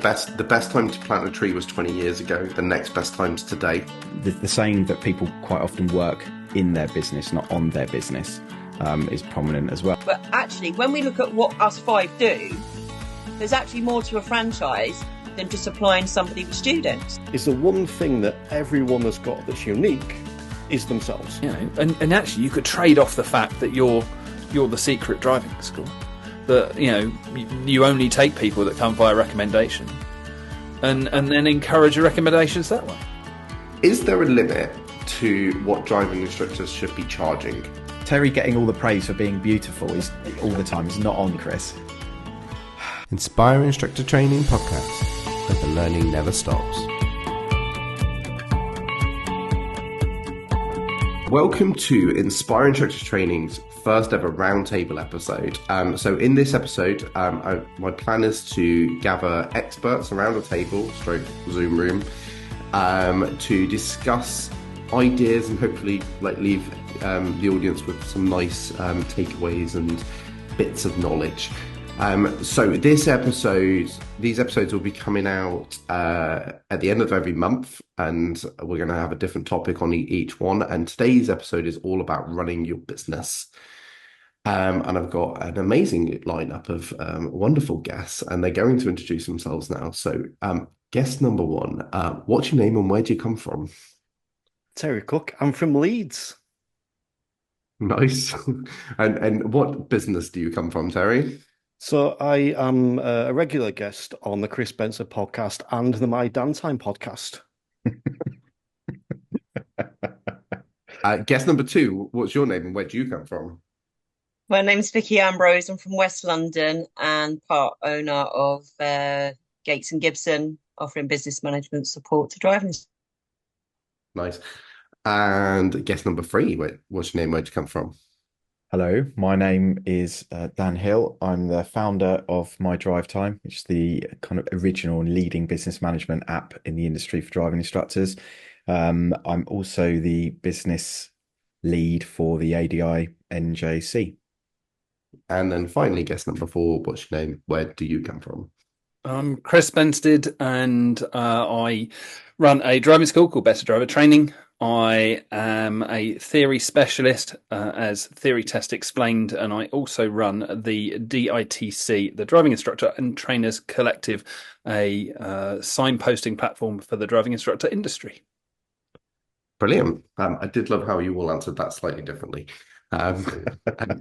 the best time to plant a tree was 20 years ago. The next best time's today. The saying that people quite often work in their business, not on their business, is prominent as well. But actually, when we look at what us five do, there's actually more to a franchise than just supplying somebody with students. Is the one thing that everyone has got that's unique is themselves. You know, and actually you could trade off the fact that you're the secret driving school. That, you know, you only take people that come via recommendation, and then encourage your recommendations that way. Is there a limit to what driving instructors should be charging? Terry getting all the praise for being beautiful is all the time. It's not on Chris. Inspire Instructor Training Podcast, where the learning never stops. Welcome to Inspire Instructor Training's first ever roundtable episode. So in this episode, my plan is to gather experts around a table, stroke Zoom room, to discuss ideas and hopefully leave the audience with some nice takeaways and bits of knowledge. So these episodes will be coming out at the end of every month, and we're going to have a different topic on each one. And today's episode is all about running your business. And I've got an amazing lineup of wonderful guests, and they're going to introduce themselves now. So guest number one, what's your name and where do you come from? Terry Cook, I'm from Leeds. Nice. And what business do you come from, Terry? So I am a regular guest on the Chris Benstead podcast and the My Downtime podcast. Guest number two, what's your name and where do you come from? My name's Vickie Ambrose. I'm from West London and part owner of Gates and Gibson, offering business management support to driving. Nice. And guest number three, what's your name? Where'd you come from? Hello, my name is Dan Hill. I'm the founder of My Drive Time, which is the kind of original and leading business management app in the industry for driving instructors. I'm also the business lead for the ADI NJC. And then finally, guest number four, what's your name? Where do you come from? I'm Chris Benstead, and I run a driving school called Better Driver Training. I am a theory specialist, as Theory Test explained, and I also run the DITC, the Driving Instructor and Trainers Collective, a signposting platform for the driving instructor industry. Brilliant. I did love how you all answered that slightly differently. And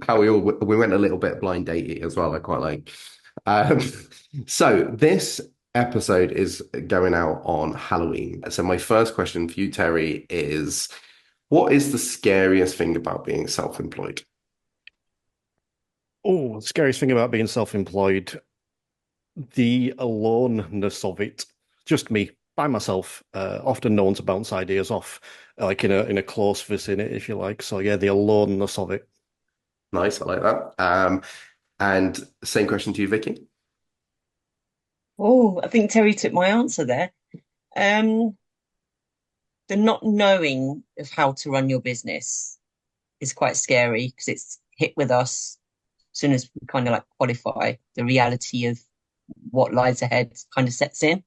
how we went a little bit blind dating as well. I quite like. So this episode is going out on Halloween. So my first question for you, Terry, is what is the scariest thing about being self-employed? Oh, the scariest thing about being self-employed, the aloneness of it. Just me, by myself. Often no one to bounce ideas off, like in a close vicinity, if you like. So yeah, the aloneness of it. Nice, I like that. And same question to you, Vickie. Oh, I think Terry took my answer there. The not knowing of how to run your business is quite scary because it's hit with us as soon as we kind of like qualify. The reality of what lies ahead kind of sets in.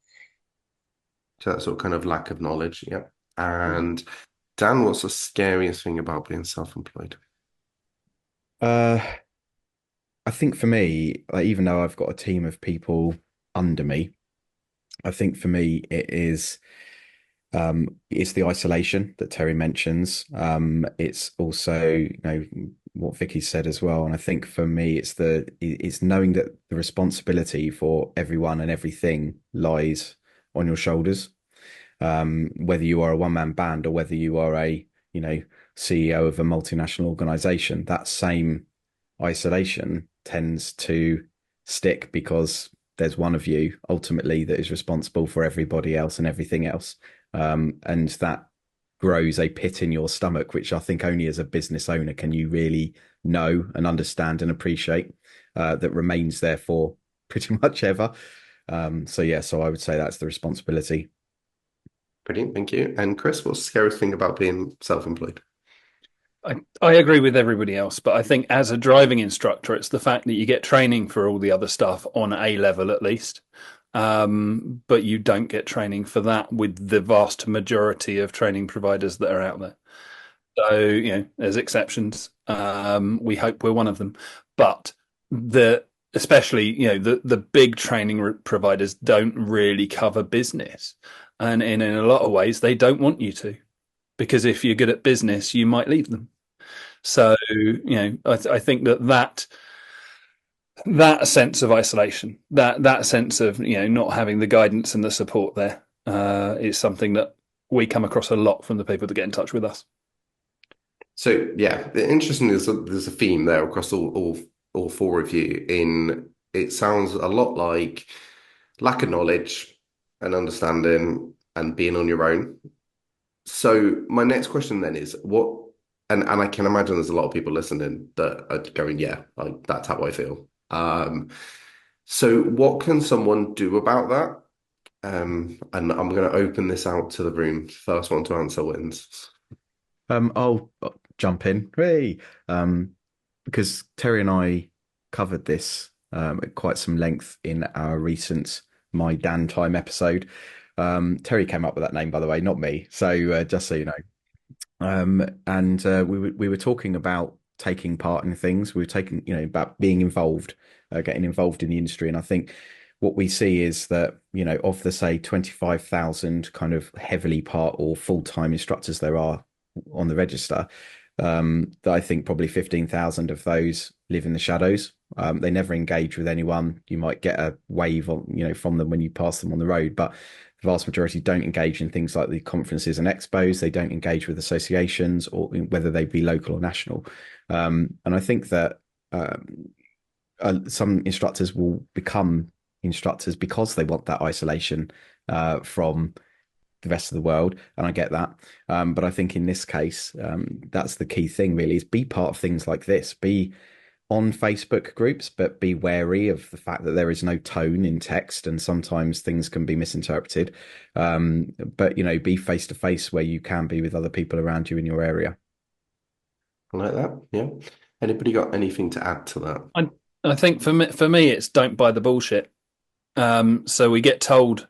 So that sort of kind of lack of knowledge, yeah. And Dan, what's the scariest thing about being self-employed? I think for me, even though I've got a team of people under me, I think for me it's the isolation that Terry mentions. It's also, what Vickie said as well. And I think for me, it's knowing that the responsibility for everyone and everything lies on your shoulders. Whether you are a one-man band or whether you are a, CEO of a multinational organization, that same isolation tends to stick because there's one of you ultimately that is responsible for everybody else and everything else. And that grows a pit in your stomach, which I think only as a business owner can you really know and understand and appreciate, that remains there for pretty much ever. So I would say that's the responsibility. Brilliant, thank you. And Chris, what's the scariest thing about being self-employed? I agree with everybody else, but I think as a driving instructor, it's the fact that you get training for all the other stuff on A level at least. but you don't get training for that with the vast majority of training providers that are out there. So, there's exceptions. We hope we're one of them, but especially, the big training providers don't really cover business, and in a lot of ways they don't want you to, because if you're good at business, you might leave them. So, I think that sense of isolation, that sense of not having the guidance and the support there, is something that we come across a lot from the people that get in touch with us. So yeah, interesting. There's a theme there across all four of you. It sounds a lot like lack of knowledge and understanding and being on your own. So my next question then is what, and I can imagine there's a lot of people listening that are going, yeah, like that's how I feel. So what can someone do about that? And I'm going to open this out to the room. First one to answer wins. I'll jump in, hey, because Terry and I covered this at quite some length in our recent My Dan Time episode. Terry came up with that name, by the way, not me. So just so you know, and we were talking about taking part in things. We were talking, about being involved, getting involved in the industry, and I think what we see is that, of the say 25,000 kind of heavily part or full-time instructors there are on the register, that I think probably 15,000 of those live in the shadows. They never engage with anyone. You might get a wave on, from them when you pass them on the road, but the vast majority don't engage in things like the conferences and expos. They don't engage with associations, or whether they be local or national. And I think that some instructors will become instructors because they want that isolation from the rest of the world, and I get that, but I think in this case, that's the key thing really, is be part of things like this, be on Facebook groups, but be wary of the fact that there is no tone in text and sometimes things can be misinterpreted, but be face to face where you can be with other people around you in your area. I like that. Yeah. Anybody got anything to add to that? I think for me it's don't buy the bullshit. So we get told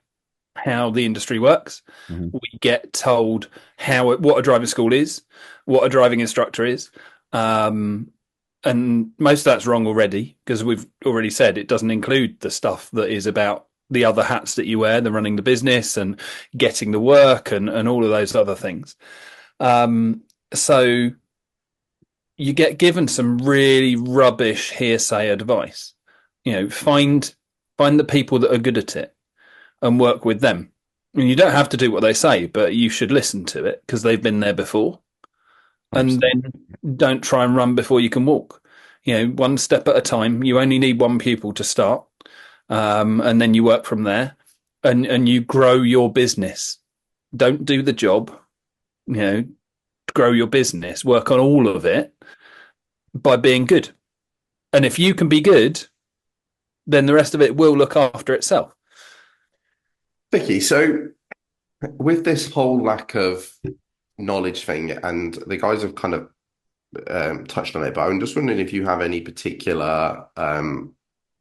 how the industry works. Mm-hmm. We get told what a driving school is, what a driving instructor is, and most of that's wrong already, because we've already said it doesn't include the stuff that is about the other hats that you wear, the running the business and getting the work and all of those other things. So you get given some really rubbish hearsay advice. Find the people that are good at it and work with them. And you don't have to do what they say, but you should listen to it because they've been there before. Absolutely. And then don't try and run before you can walk. One step at a time. You only need one pupil to start, and then you work from there, and you grow your business. Don't do the job. Grow your business. Work on all of it by being good. And if you can be good, then the rest of it will look after itself. Vickie, so with this whole lack of knowledge thing, and the guys have kind of touched on it, but I'm just wondering if you have any particular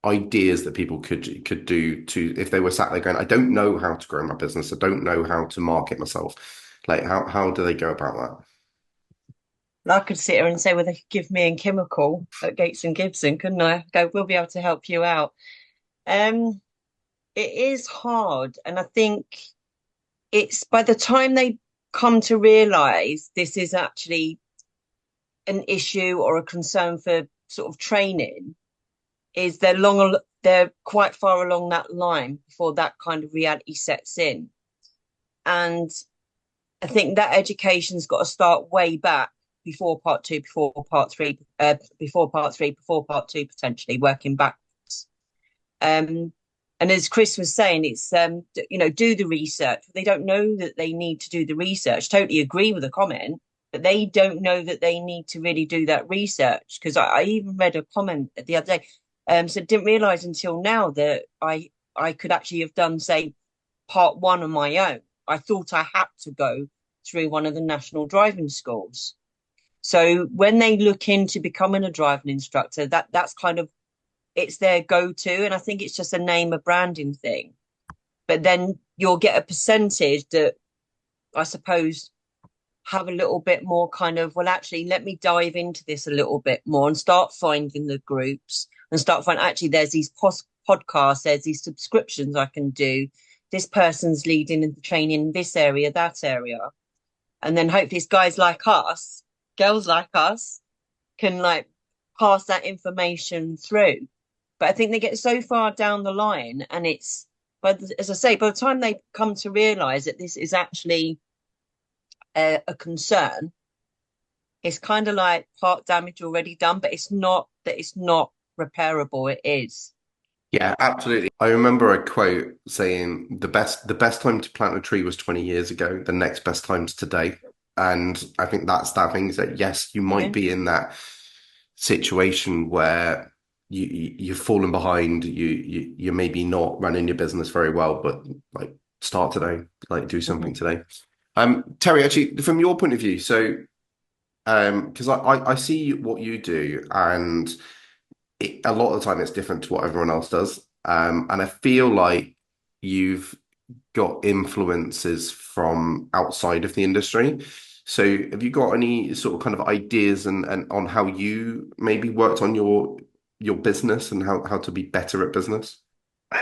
ideas that people could do to, if they were sat there going, I don't know how to grow my business, I don't know how to market myself. Like, how do they go about that? I could sit here and say, well, they could give me and Kim a call at Gates and Gibson, couldn't I? Go, we'll be able to help you out. It is hard, and I think it's by the time they come to realise this is actually an issue or a concern for sort of training, is they're quite far along that line before that kind of reality sets in. And I think that education's got to start way back before part two, before part three, before part two, potentially working backwards. And as Chris was saying, it's, do the research. They don't know that they need to do the research. Totally agree with the comment, but they don't know that they need to really do that research. Because I even read a comment the other day. So didn't realise until now that I could actually have done, say, part one on my own. I thought I had to go through one of the national driving schools. So when they look into becoming a driving instructor, that's kind of, it's their go-to. And I think it's just a name, a branding thing. but then you'll get a percentage that I suppose have a little bit more kind of, well, actually, let me dive into this a little bit more and start finding the groups and start finding actually there's these podcasts, there's these subscriptions I can do. This person's leading and training in this area, that area. And then hopefully it's guys like us, girls like us, can like pass that information through. But I think they get so far down the line and it's, but as I say, by the time they come to realize that this is actually a concern, it's kind of like part damage already done, but it's not that it's not repairable. It is. Yeah, absolutely. I remember a quote saying the best time to plant a tree was 20 years ago. The next best time's today. And I think that's that thing is that yes, you might be in that situation where you've fallen behind, you're maybe not running your business very well, but like start today, like do something today. Terry, actually, from your point of view, so because I see what you do, and a lot of the time it's different to what everyone else does. And I feel like you've got influences from outside of the industry. So have you got any sort of kind of ideas and on how you maybe worked on your business and how to be better at business?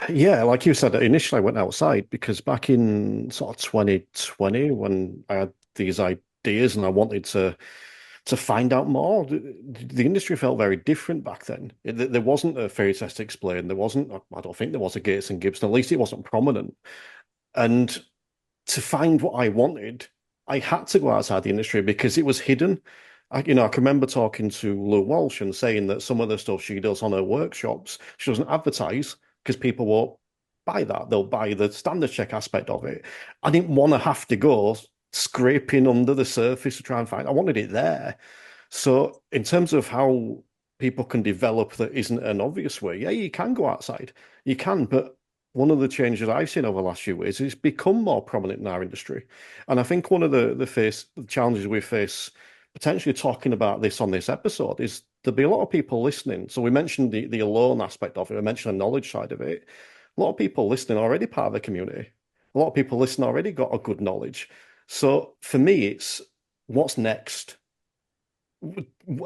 Yeah, like you said, initially I went outside because back in sort of 2020, when I had these ideas and I wanted to find out more, the industry felt very different back then. There wasn't a fairy test explained. There wasn't, I don't think there was a Gates and Gibson, at least it wasn't prominent. And to find what I wanted, I had to go outside the industry because it was hidden. I can remember talking to Lou Walsh and saying that some of the stuff she does on her workshops, she doesn't advertise because people won't buy that. They'll buy the standard check aspect of it. I didn't want to have to go scraping under the surface to try and find. I wanted it there. So in terms of how people can develop that isn't an obvious way, yeah, you can go outside. You can, but one of the changes I've seen over the last few years is become more prominent in our industry. And I think one of the challenges we face potentially talking about this on this episode is there'll be a lot of people listening. So we mentioned the alone aspect of it. We mentioned the knowledge side of it. A lot of people listening are already part of the community. A lot of people listening already got a good knowledge. So for me, it's what's next?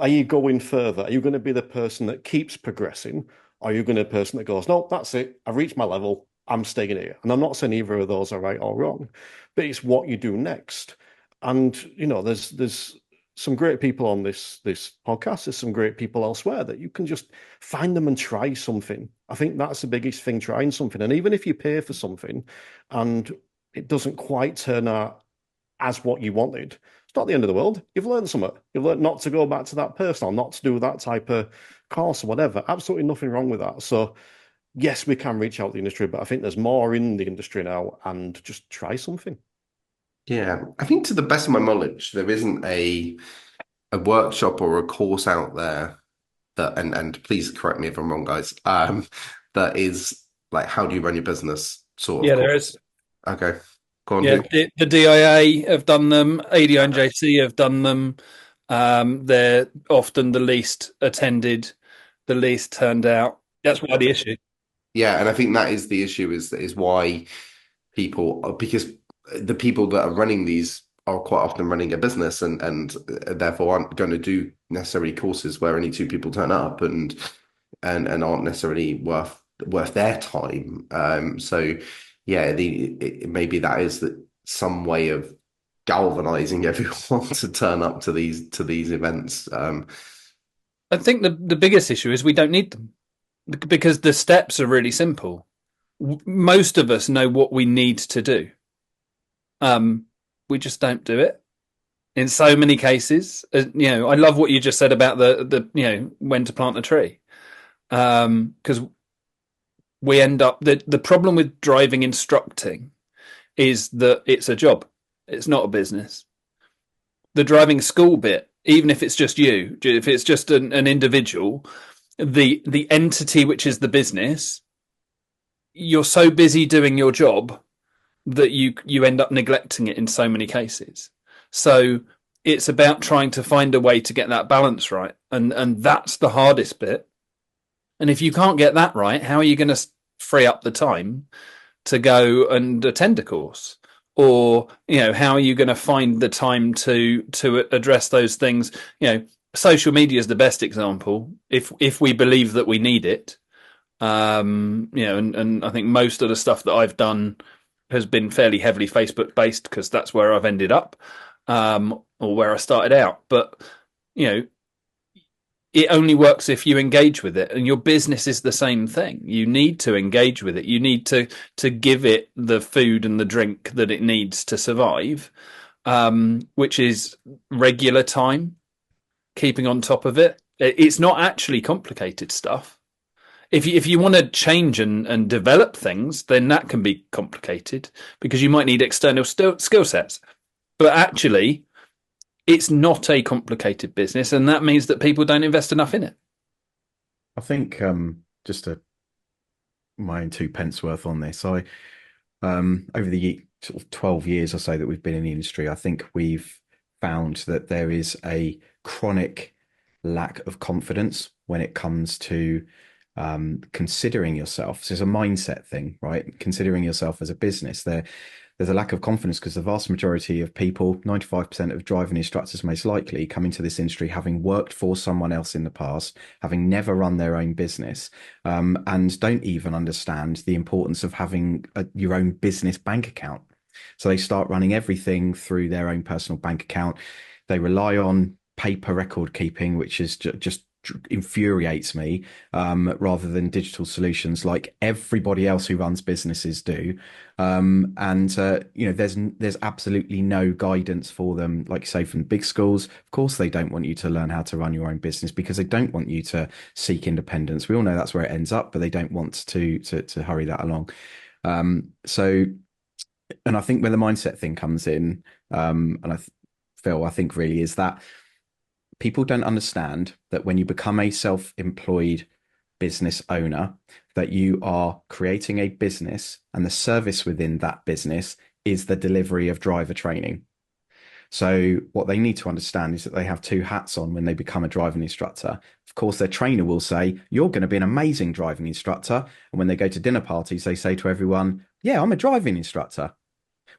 Are you going further? Are you going to be the person that keeps progressing? Or are you going to be the person that goes, no, that's it. I've reached my level. I'm staying here. And I'm not saying either of those are right or wrong, but it's what you do next. And, there's some great people on this podcast. There's some great people elsewhere that you can just find them and try something. I think that's the biggest thing, trying something. And even if you pay for something and it doesn't quite turn out as what you wanted, it's not the end of the world. You've learned something. You've learned not to go back to that person or not to do that type of course or whatever. Absolutely nothing wrong with that. So yes, we can reach out to the industry, but I think there's more in the industry now, and just try something. Yeah, I think to the best of my knowledge, there isn't a workshop or a course out there that, and please correct me if I'm wrong, guys, that is like how do you run your business sort of Yeah, course. there is. Okay, go on. Yeah, the DIA have done them. ADO and JC have done them. They're often the least attended, the least turned out. That's why the issue. Yeah, and I think that is the issue is why because the people that are running these are quite often running a business and therefore aren't going to do necessarily courses where only two people turn up and aren't necessarily worth their time. So yeah, maybe that is some way of galvanizing everyone to turn up to these events. I think the biggest issue is we don't need them because the steps are really simple. Most of us know what we need to do. We just don't do it in so many cases. I love what you just said about the when to plant a tree, because we end up the problem with driving instructing is that it's a job. It's not a business. The driving school bit, even if it's just you, if it's just an individual, the entity which is the business, you're so busy doing your job that you end up neglecting it in so many cases. So it's about trying to find a way to get that balance right. And that's the hardest bit. And if you can't get that right, how are you going to free up the time to go and attend a course? Or, how are you going to find the time to address those things? Social media is the best example. If we believe that we need it, and I think most of the stuff that I've done has been fairly heavily Facebook based because that's where I've ended up, or where I started out. But, it only works if you engage with it, and your business is the same thing. You need to engage with it. You need to give it the food and the drink that it needs to survive, which is regular time, keeping on top of it. It's not actually complicated stuff. If you want to change and develop things, then that can be complicated because you might need external skill sets. But actually, it's not a complicated business, and that means that people don't invest enough in it. I think just my own 2 pence worth on this. Over the sort of 12 years or so that we've been in the industry, I think we've found that there is a chronic lack of confidence when it comes to considering yourself. So it's a mindset thing, right? Considering yourself as a business. There's a lack of confidence because the vast majority of people, 95% of driving instructors most likely, come into this industry having worked for someone else in the past, having never run their own business, and don't even understand the importance of having your own business bank account. So they start running everything through their own personal bank account. They rely on paper record keeping, which is just infuriates me, rather than digital solutions like everybody else who runs businesses do. There's absolutely no guidance for them, like you say, from big schools. Of course, they don't want you to learn how to run your own business because they don't want you to seek independence. We all know that's where it ends up, but they don't want to hurry that along. And I think where the mindset thing comes in, Phil, I think really is that people don't understand that when you become a self-employed business owner, that you are creating a business, and the service within that business is the delivery of driver training. So what they need to understand is that they have two hats on when they become a driving instructor. Of course, their trainer will say, you're going to be an amazing driving instructor. And when they go to dinner parties, they say to everyone, yeah, I'm a driving instructor.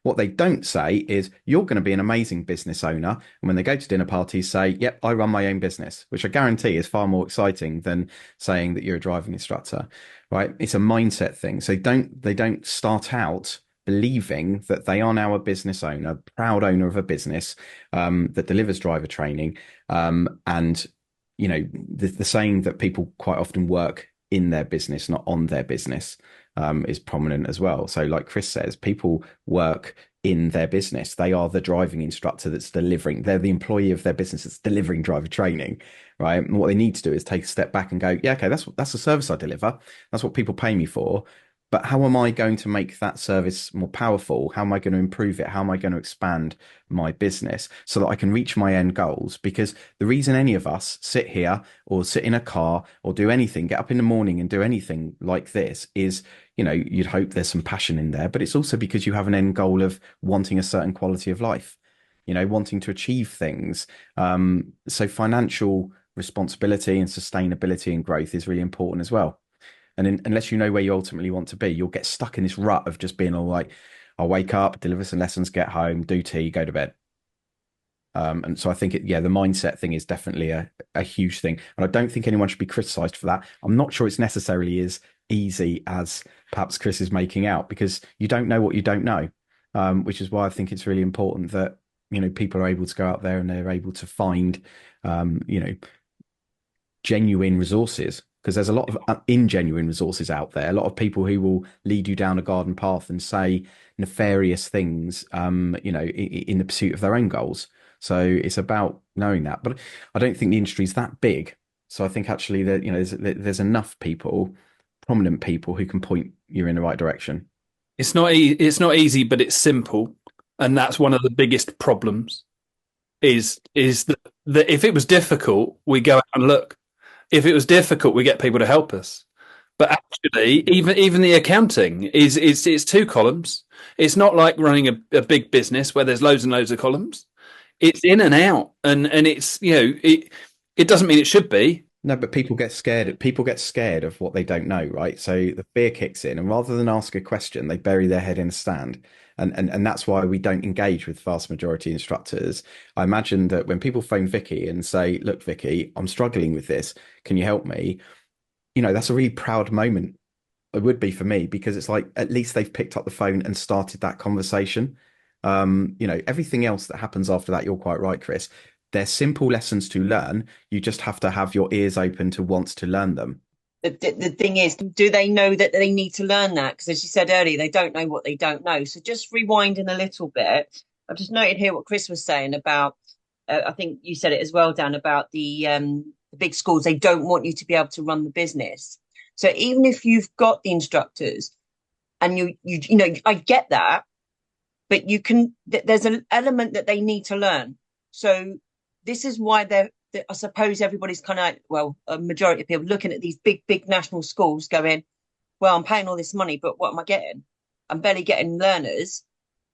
What they don't say is, you're going to be an amazing business owner. And when they go to dinner parties, say, yep, I run my own business, which I guarantee is far more exciting than saying that you're a driving instructor, right? It's a mindset thing. So they don't start out believing that they are now a business owner, proud owner of a business that delivers driver training. The saying that people quite often work in their business, not on their business, is prominent as well. So like Chris says, people work in their business. They are the driving instructor that's delivering. They're the employee of their business that's delivering driver training, right? And what they need to do is take a step back and go, yeah, okay, that's the service I deliver. That's what people pay me for. But how am I going to make that service more powerful? How am I going to improve it? How am I going to expand my business so that I can reach my end goals? Because the reason any of us sit here or sit in a car or do anything, get up in the morning and do anything like this is, you'd hope there's some passion in there, but it's also because you have an end goal of wanting a certain quality of life, wanting to achieve things. So financial responsibility and sustainability and growth is really important as well. And unless you know where you ultimately want to be, you'll get stuck in this rut of just being all like, I'll wake up, deliver some lessons, get home, do tea, go to bed. And so I think the mindset thing is definitely a huge thing. And I don't think anyone should be criticized for that. I'm not sure it's necessarily as easy as perhaps Chris is making out, because you don't know what you don't know, which is why I think it's really important that, people are able to go out there and they're able to find, genuine resources. Because there's a lot of ingenuine resources out there, a lot of people who will lead you down a garden path and say nefarious things, in the pursuit of their own goals. So it's about knowing that. But I don't think the industry is that big. So I think actually that, there's enough people, prominent people, who can point you in the right direction. It's not easy, but it's simple. And that's one of the biggest problems is that if it was difficult, we go out and look. If it was difficult, we get people to help us. But actually, even the accounting it's 2 columns. It's not like running a big business where there's loads and loads of columns. It's in and out, and it's it doesn't mean it should be. No, but people get scared. People get scared of what they don't know, right? So the fear kicks in, and rather than ask a question, they bury their head in the sand. And that's why we don't engage with vast majority instructors. I imagine that when people phone Vicky and say, "Look, Vicky, I'm struggling with this. Can you help me?" That's a really proud moment. It would be for me because it's like at least they've picked up the phone and started that conversation. Everything else that happens after that, you're quite right, Chris. They're simple lessons to learn. You just have to have your ears open to want to learn them. The thing is, do they know that they need to learn that? Because as you said earlier, they don't know what they don't know. So just rewinding a little bit, I've just noted here what Chris was saying about, I think you said it as well, Dan, about the big schools. They don't want you to be able to run the business. So even if you've got the instructors and I get that, but there's an element that they need to learn. So this is why I suppose everybody's kind of like, well, a majority of people looking at these big national schools going, well, I'm paying all this money, but what am I getting? I'm barely getting learners.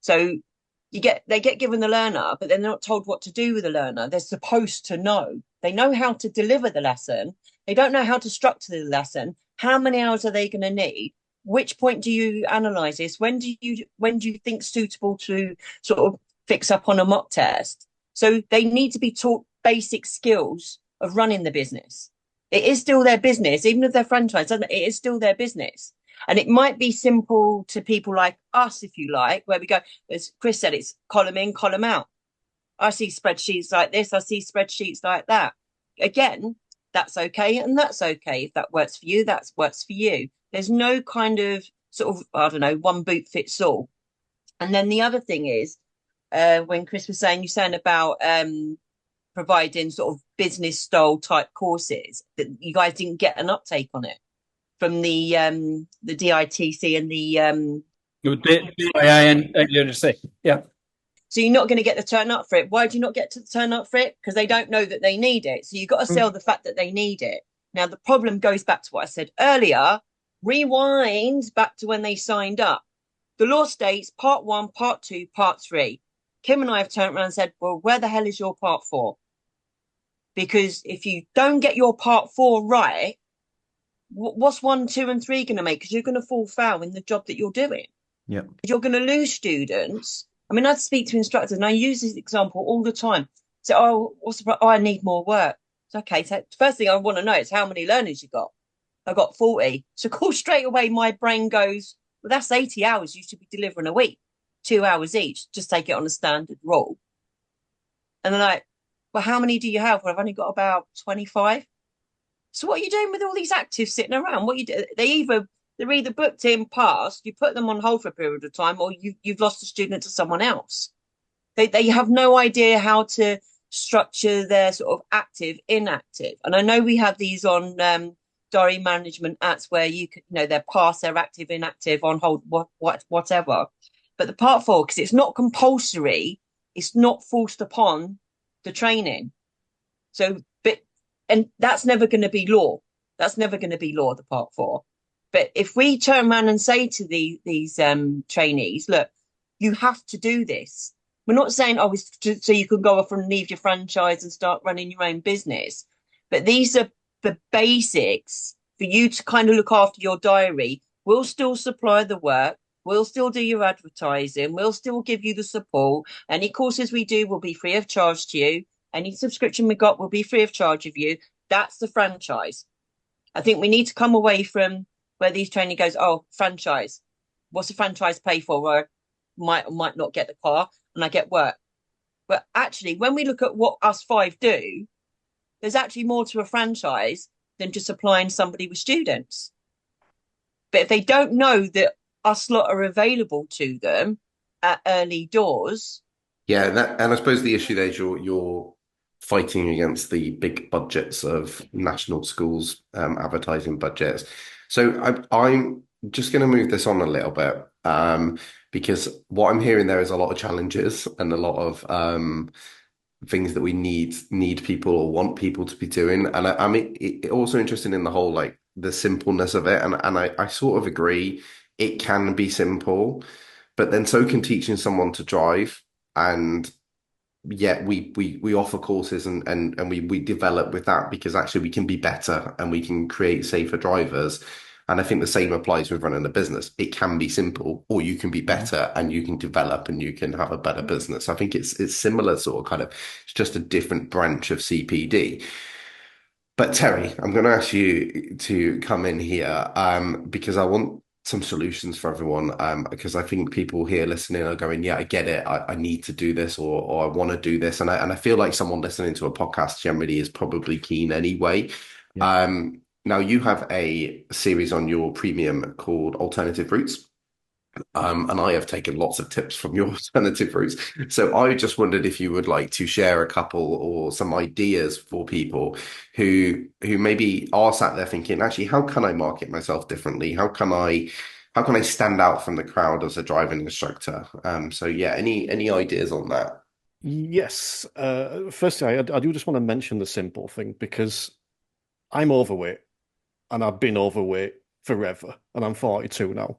So they get given the learner, but then they're not told what to do with the learner. They're supposed to know. They know how to deliver the lesson. They don't know how to structure the lesson. How many hours are they going to need? Which point do you analyze this? When do you think suitable to sort of fix up on a mock test? So they need to be taught basic skills of running the business. It is still their business, even if they're franchised, it is still their business. And it might be simple to people like us, if you like, where we go, as Chris said, it's column in, column out. I see spreadsheets like this, I see spreadsheets like that. Again, that's okay, and that's okay. If that works for you, that works for you. There's no kind of sort of, I don't know, one boot fits all. And then the other thing is, when Chris was saying, you're saying about providing sort of business style type courses, that you guys didn't get an uptake on it from the DITC and the yeah. So you're not going to get the turn up for it. Why do you not get to turn up for it? Because they don't know that they need it. So you've got to sell the fact that they need it. Now, the problem goes back to what I said earlier. Rewind back to when they signed up. The law states part 1, part 2, part 3. Kim and I have turned around and said, well, where the hell is your part 4? Because if you don't get your part 4 right, what's 1, 2, and 3 going to make? Because you're going to fall foul in the job that you're doing. Yeah. You're going to lose students. I mean, I speak to instructors and I use this example all the time. So, I need more work. It's okay. So first thing I want to know is how many learners you got. I got 40. So of course, straight away, my brain goes, well, that's 80 hours you should be delivering a week, 2 hours each. Just take it on a standard rule. And they're like, well, how many do you have? Well, I've only got about 25. So what are you doing with all these actives sitting around? What you do? They're either booked in past, you put them on hold for a period of time, or you've lost a student to someone else. They have no idea how to structure their sort of active, inactive. And I know we have these on diary management apps where you can, they're past, they're active, inactive, on hold, whatever. But the part 4, because it's not compulsory, it's not forced upon the training. And that's never going to be law. That's never going to be law, the part 4. But if we turn around and say to these trainees, look, you have to do this. We're not saying, so you can go off and leave your franchise and start running your own business. But these are the basics for you to kind of look after your diary. We'll still supply the work. We'll still do your advertising. We'll still give you the support. Any courses we do will be free of charge to you. Any subscription we got will be free of charge of you. That's the franchise. I think we need to come away from where these training goes, franchise. What's a franchise pay for? Where I might not get the car and I get work. But actually, when we look at what us 5 do, there's actually more to a franchise than just supplying somebody with students. But if they don't know that us lot are available to them at early doors. Yeah, and I suppose the issue there is you're fighting against the big budgets of national schools, advertising budgets. So I'm just going to move this on a little bit, because what I'm hearing there is a lot of challenges and a lot of things that we need people or want people to be doing. And I mean, it also interested in the whole, like, the simpleness of it. And I sort of agree, it can be simple, but then so can teaching someone to drive. And yet we offer courses and we develop with that because actually we can be better and we can create safer drivers. And I think the same applies with running a business. It can be simple, or you can be Mhm. better and you can develop and you can have a better business. I think it's similar sort of kind of, it's just a different branch of CPD. But Terry, I'm going to ask you to come in here because I want some solutions for everyone because I think people here listening are going, yeah, I get it. I need to do this or I want to do this. And I feel like someone listening to a podcast generally is probably keen anyway. Yeah. Now you have a series on your premium called Alternative Routes. And I have taken lots of tips from your alternative routes. So I just wondered if you would like to share a couple or some ideas for people who maybe are sat there thinking, actually, how can I market myself differently? How can I stand out from the crowd as a driving instructor? So yeah, any ideas on that? Yes. Firstly, I do just want to mention the simple thing because I'm overweight and I've been overweight forever, and I'm 42 now.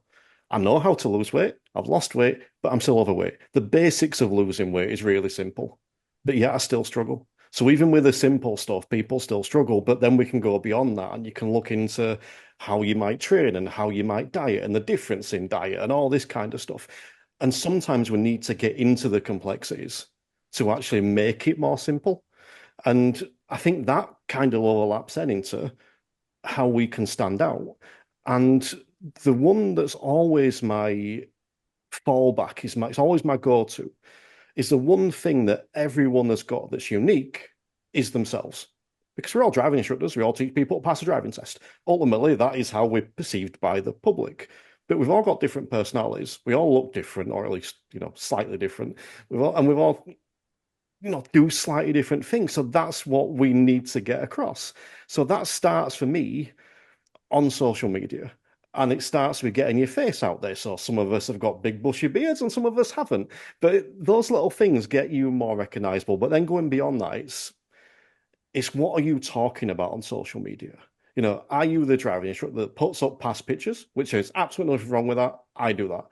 I know how to lose weight. I've lost weight, but I'm still overweight. The basics of losing weight is really simple, but yet I still struggle. So even with the simple stuff, people still struggle, but then we can go beyond that and you can look into how you might train and how you might diet and the difference in diet and all this kind of stuff. And sometimes we need to get into the complexities to actually make it more simple. And I think that kind of overlaps then into how we can stand out. And the one that's always my fallback it's always my go-to is the one thing that everyone has got that's unique is themselves. Because we're all driving instructors, we all teach people to pass a driving test. Ultimately, that is how we're perceived by the public. But we've all got different personalities. We all look different, or at least, slightly different. We've all do slightly different things. So that's what we need to get across. So that starts for me on social media. And it starts with getting your face out there. So some of us have got big bushy beards and some of us haven't. But those little things get you more recognizable. But then going beyond that, it's what are you talking about on social media? Are you the driving instructor that puts up past pictures, which is absolutely nothing wrong with that? I do that.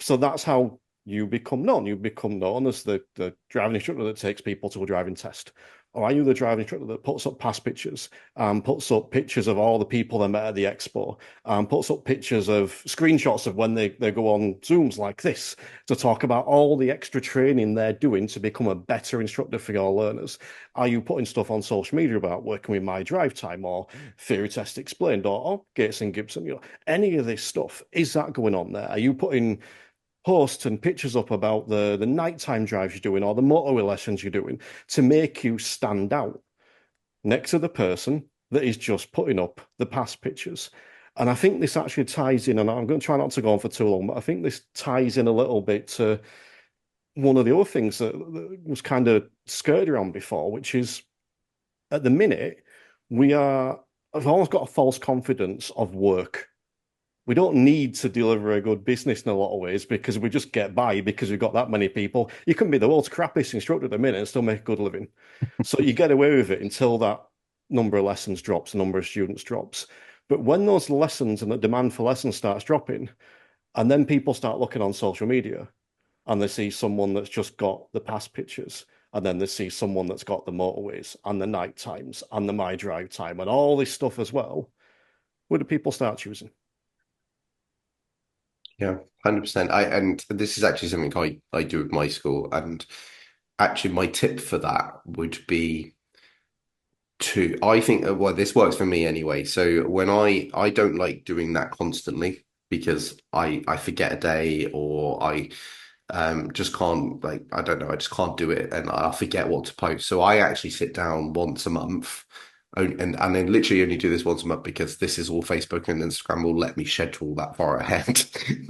So that's how you become known. You become known as the driving instructor that takes people to a driving test. Or are you the driving instructor that puts up past pictures, puts up pictures of all the people they met at the expo, puts up pictures of screenshots of when they go on Zooms like this to talk about all the extra training they're doing to become a better instructor for your learners? Are you putting stuff on social media about working with My Drive Time or Theory Test Explained or Gates and Gibson? Any of this stuff, is that going on there? Are you putting posts and pictures up about the nighttime drives you're doing or the motorway lessons you're doing to make you stand out next to the person that is just putting up the past pictures? And I think this actually ties in, and I'm going to try not to go on for too long, but I think this ties in a little bit to one of the other things that was kind of skirted around before, which is at the minute, I've almost got a false confidence of work. We don't need to deliver a good business in a lot of ways because we just get by because we've got that many people. You can be the world's crappiest instructor at the minute and still make a good living. So you get away with it until that number of lessons drops, the number of students drops. But when those lessons and the demand for lessons starts dropping, and then people start looking on social media and they see someone that's just got the past pictures, and then they see someone that's got the motorways and the night times and the My Drive Time and all this stuff as well, where do people start choosing? Yeah, 100%. And this is actually something I do at my school. And actually, my tip for that would be I think, well, this works for me anyway. So when I don't like doing that constantly because I forget a day or I just can't, like, I don't know, I just can't do it and I forget what to post. So I actually sit down once a month and then literally only do this once a month because this is all Facebook and Instagram will let me schedule that far ahead.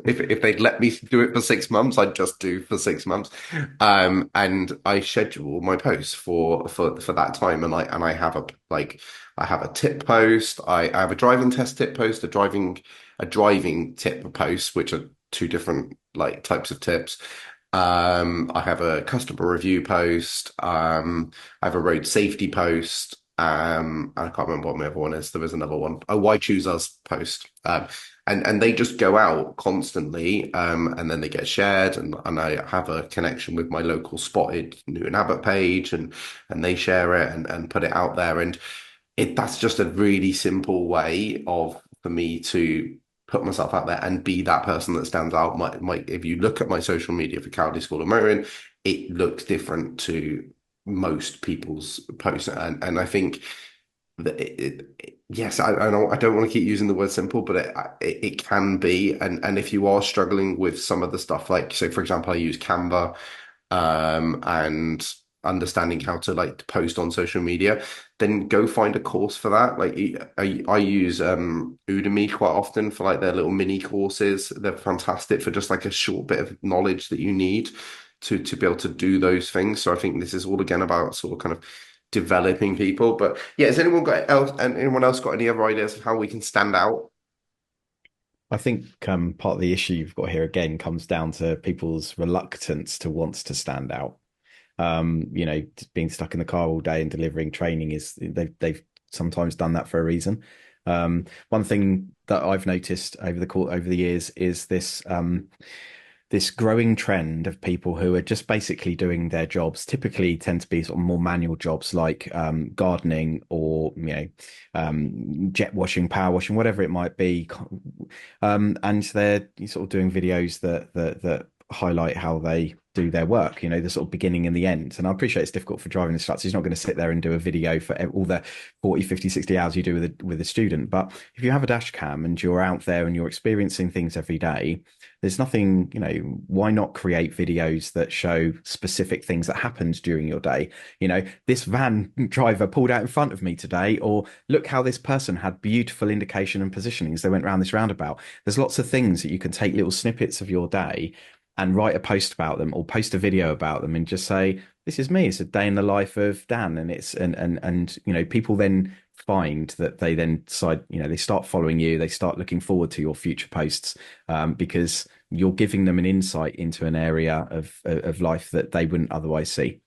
If they'd let me do it for 6 months, I'd just do for 6 months. And I schedule my posts for that time, and I have I have a tip post, I have a driving test tip post, a driving tip post, which are two different like types of tips. I have a customer review post. I have a road safety post. I can't remember what my other one is. There was another one. Oh, Why Choose Us post. And they just go out constantly, and then they get shared, and I have a connection with my local Spotted Newton Abbot page, and they share it and put it out there, and that's just a really simple way for me to put myself out there and be that person that stands out. If you look at my social media for Cowley School of Motoring, it looks different to most people's posts, and I think that yes, I don't want to keep using the word simple, but it can be, and if you are struggling with some of the stuff, like, so for example, I use Canva, and understanding how to like post on social media, then go find a course for that. Like I use Udemy quite often for like their little mini courses. They're fantastic for just like a short bit of knowledge that you need to be able to do those things. So I think this is all again about sort of kind of developing people. But yeah, has anyone else got any other ideas of how we can stand out? I think part of the issue you've got here again comes down to people's reluctance to want to stand out. Being stuck in the car all day and delivering training they've sometimes done that for a reason. One thing that I've noticed over the years is this growing trend of people who are just basically doing their jobs, typically tend to be sort of more manual jobs like gardening or jet washing, power washing, whatever it might be, and they're sort of doing videos that highlight how they do their work, the sort of beginning and the end. And I appreciate it's difficult for driving instructors. He's not going to sit there and do a video for all the 40, 50, 60 hours you do with a student. But if you have a dash cam and you're out there and you're experiencing things every day, there's nothing, why not create videos that show specific things that happened during your day? This van driver pulled out in front of me today, or look how this person had beautiful indication and positioning as they went around this roundabout. There's lots of things that you can take little snippets of your day and write a post about them or post a video about them and just say, this is me. It's a day in the life of Dan. And it's, and people then find that they then decide, they start following you. They start looking forward to your future posts, because you're giving them an insight into an area of life that they wouldn't otherwise see.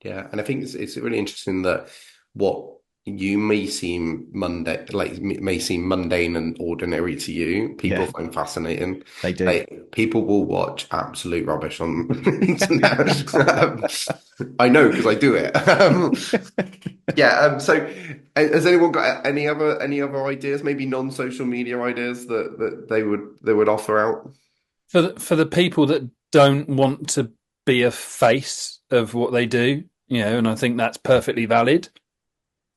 Yeah. And I think it's really interesting that what you may seem mundane and ordinary to you, people find fascinating. They do. People will watch absolute rubbish on the internet. I know because I do it. So has anyone got any other ideas, maybe non-social media ideas that they would offer out? For the people that don't want to be a face of what they do, and I think that's perfectly valid.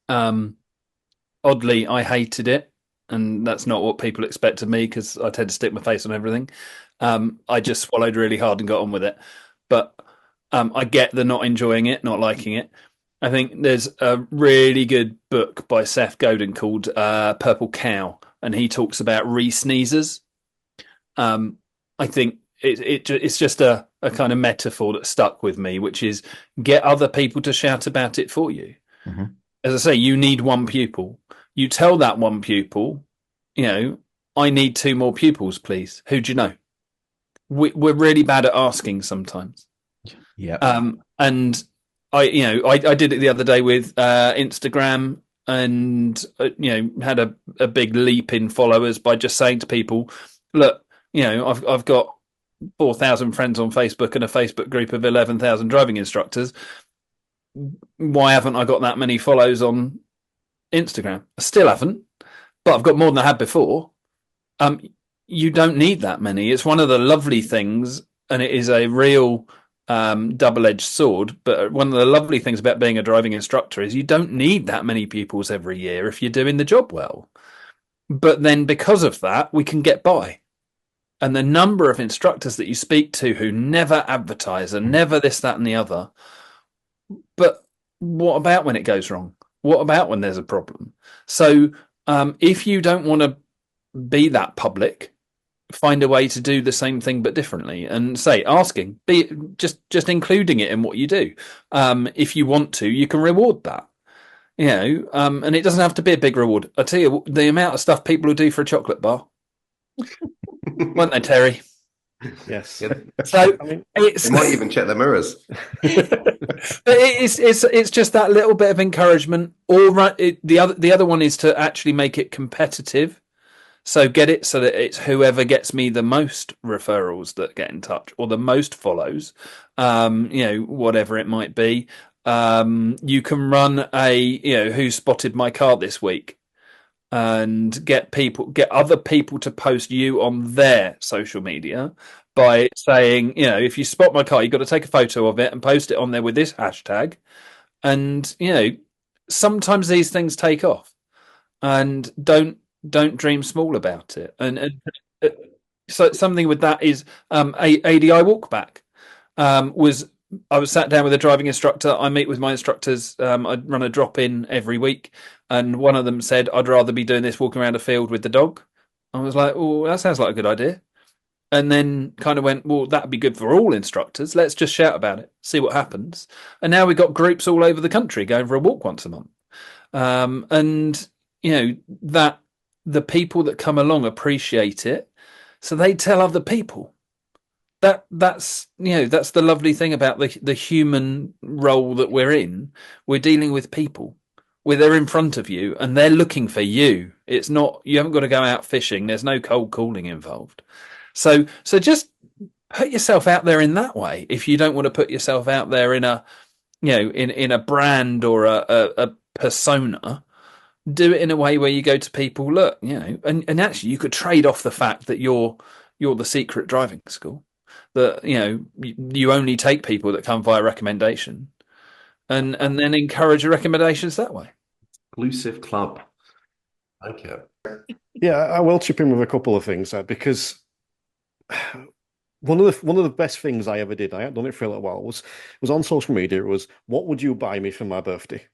Oddly, I hated it, and that's not what people expect of me because I tend to stick my face on everything. I just swallowed really hard and got on with it. But I get the not enjoying it, not liking it. I think there's a really good book by Seth Godin called Purple Cow, and he talks about re-sneezers. I think it's just a kind of metaphor that stuck with me, which is get other people to shout about it for you. Mm-hmm. As I say, you need one pupil. You tell that one pupil, I need 2 more pupils, please. Who do you know? We're really bad at asking sometimes. Yeah. And I did it the other day with Instagram, and had a big leap in followers by just saying to people, look, I've got 4,000 friends on Facebook and a Facebook group of 11,000 driving instructors. Why haven't I got that many follows on Instagram? I still haven't, but I've got more than I had before. You don't need that many. It's one of the lovely things, and it is a real double-edged sword, but one of the lovely things about being a driving instructor is you don't need that many pupils every year if you're doing the job well. But then because of that, we can get by. And the number of instructors that you speak to who never advertise and never this, that, and the other. But what about when it goes wrong? What about when there's a problem? So if you don't want to be that public, find a way to do the same thing but differently, and say asking, be just including it in what you do. If you want to, you can reward that. And it doesn't have to be a big reward. I tell you, the amount of stuff people will do for a chocolate bar. Weren't they, Terry? Yes. Yeah, So I mean, it's they might even check their mirrors. but it's just that little bit of encouragement. The other one is to actually make it competitive. So get it so that it's whoever gets me the most referrals that get in touch or the most follows, whatever it might be. You can run who spotted my car this week and get other people to post you on their social media by saying, if you spot my car, you've got to take a photo of it and post it on there with this hashtag. And, sometimes these things take off, and don't dream small about it. And so something with that is ADI Walkback. Was I was sat down with a driving instructor. I meet with my instructors. I run a drop in every week, and one of them said, "I'd rather be doing this walking around a field with the dog." I was like, "Oh, that sounds like a good idea." And then kind of went, "Well, that'd be good for all instructors. Let's just shout about it, see what happens." And now we've got groups all over the country going for a walk once a month. And that the people that come along appreciate it, so they tell other people. That's the lovely thing about the human role that we're in. We're dealing with people where they're in front of you and they're looking for you. It's not, you haven't got to go out fishing. There's no cold calling involved. So just put yourself out there in that way. If you don't want to put yourself out there in a in a brand or a persona, do it in a way where you go to people, look, and actually you could trade off the fact that you're the secret driving school, that you only take people that come via recommendation, and then encourage recommendations that way. Exclusive club. Thank you. yeah, I will chip in with a couple of things because one of the best things I ever did, I hadn't done it for a little while, was on social media. It was, what would you buy me for my birthday?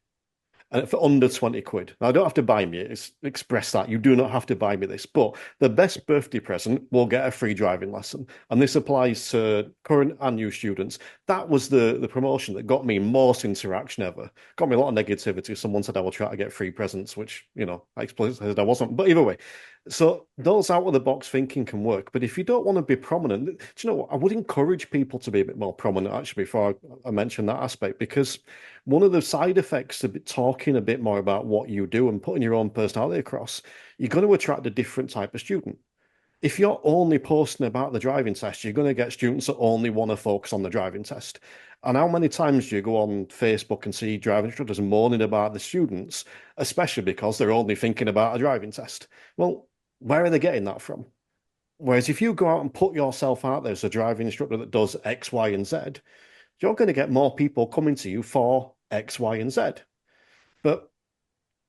And for under 20 quid. Now, I don't have to buy me it. Express that. You do not have to buy me this. But the best birthday present will get a free driving lesson. And this applies to current and new students. That was the promotion that got me most interaction ever. Got me a lot of negativity. Someone said I will try to get free presents, which, I explicitly said I wasn't. But either way, so those out of the box thinking can work. But if you don't want to be prominent, do you know what? I would encourage people to be a bit more prominent, actually, before I mention that aspect, because one of the side effects of talking a bit more about what you do and putting your own personality across, you're going to attract a different type of student. If you're only posting about the driving test, you're going to get students that only want to focus on the driving test. And how many times do you go on Facebook and see driving instructors moaning about the students, especially because they're only thinking about a driving test? Well, where are they getting that from? Whereas if you go out and put yourself out there as a driving instructor that does X, Y, and Z, you're going to get more people coming to you for X, Y, and Z. But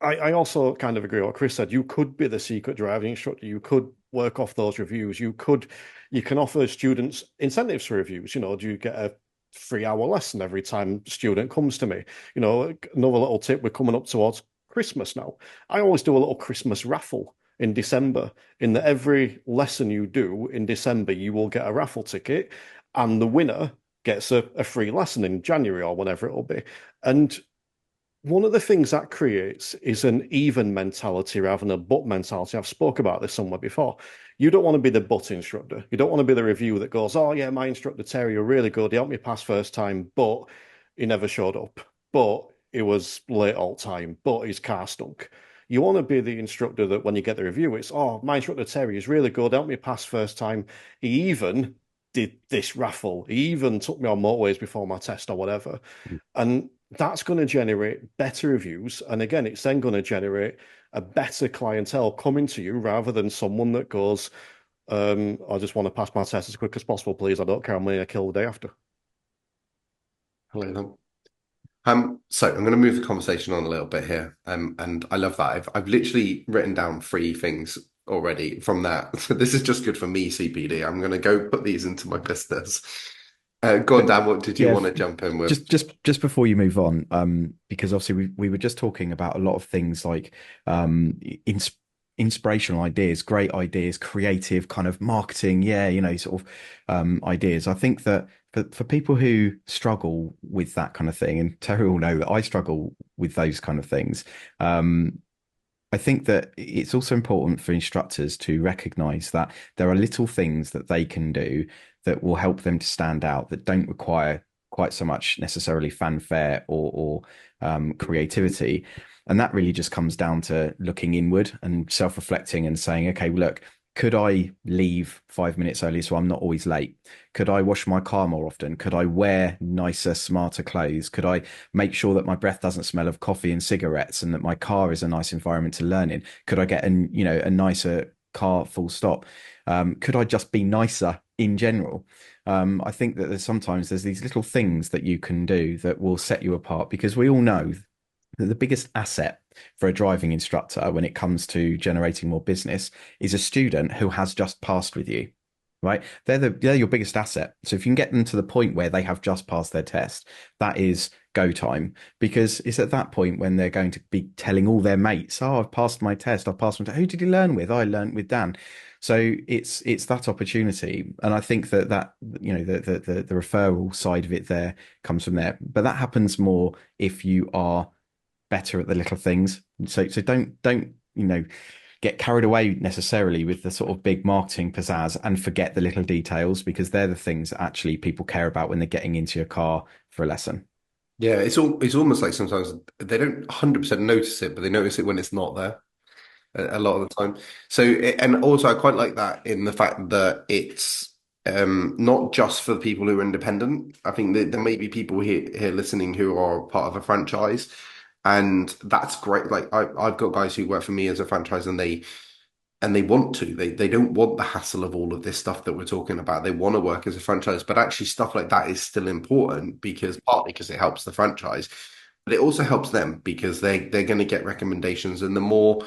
I also kind of agree with what Chris said. You could be the secret driving instructor. You could work off those reviews. You can offer students incentives for reviews. Do you get a 3-hour lesson every time a student comes to me? Another little tip, we're coming up towards Christmas now. I always do a little Christmas raffle in December, in that every lesson you do in December, you will get a raffle ticket, and the winner gets a free lesson in January or whenever it will be. And one of the things that creates is an even mentality rather than a but mentality. I've spoke about this somewhere before. You don't want to be the but instructor. You don't want to be the review that goes, oh yeah, my instructor Terry, you're really good. He helped me pass first time, but he never showed up. But he was late all time. But his car stunk. You want to be the instructor that when you get the review, it's, oh, my instructor Terry is really good. Helped me pass first time. He even did this raffle. He even took me on motorways before my test or whatever. And that's going to generate better reviews. And again, it's then going to generate a better clientele coming to you rather than someone that goes, I just want to pass my test as quick as possible, please. I don't care how many I kill the day after. Hello. So I'm going to move the conversation on a little bit here. And I love that. I've literally written down 3 things already from that. So this is just good for me, CPD. I'm going to go put these into my business. Go on, Dan. What did you want to jump in with? Just before you move on, because obviously we were just talking about a lot of things like inspirational ideas, great ideas, creative kind of marketing, sort of ideas. I think that for people who struggle with that kind of thing, and Terry will know that I struggle with those kind of things. I think that it's also important for instructors to recognize that there are little things that they can do that will help them to stand out, that don't require quite so much necessarily fanfare or creativity. And that really just comes down to looking inward and self-reflecting and saying, okay, look, could I leave 5 minutes early so I'm not always late? Could I wash my car more often? Could I wear nicer, smarter clothes? Could I make sure that my breath doesn't smell of coffee and cigarettes and that my car is a nice environment to learn in? Could I get a nicer car full stop? Could I just be nicer in general? I think that there's these little things that you can do that will set you apart, because we all know that the biggest asset for a driving instructor when it comes to generating more business is a student who has just passed with you, right? They're your biggest asset. So if you can get them to the point where they have just passed their test, that is go time, because it's at that point when they're going to be telling all their mates, oh, I've passed my test. I've passed my test. Who did you learn with? I learned with Dan. So it's that opportunity. And I think that the referral side of it there comes from there. But that happens more if you are better at the little things. So don't get carried away necessarily with the sort of big marketing pizzazz and forget the little details, because they're the things that actually people care about when they're getting into your car for a lesson. Yeah, it's almost like sometimes they don't 100% notice it, but they notice it when it's not there a lot of the time. So, and also I quite like that in the fact that it's not just for the people who are independent. I think that there may be people here listening who are part of a franchise, and that's great. Like I've got guys who work for me as a franchise, and they want to. They don't want the hassle of all of this stuff that we're talking about. They want to work as a franchise, but actually stuff like that is still important, because partly because it helps the franchise, but it also helps them because they're going to get recommendations, and the more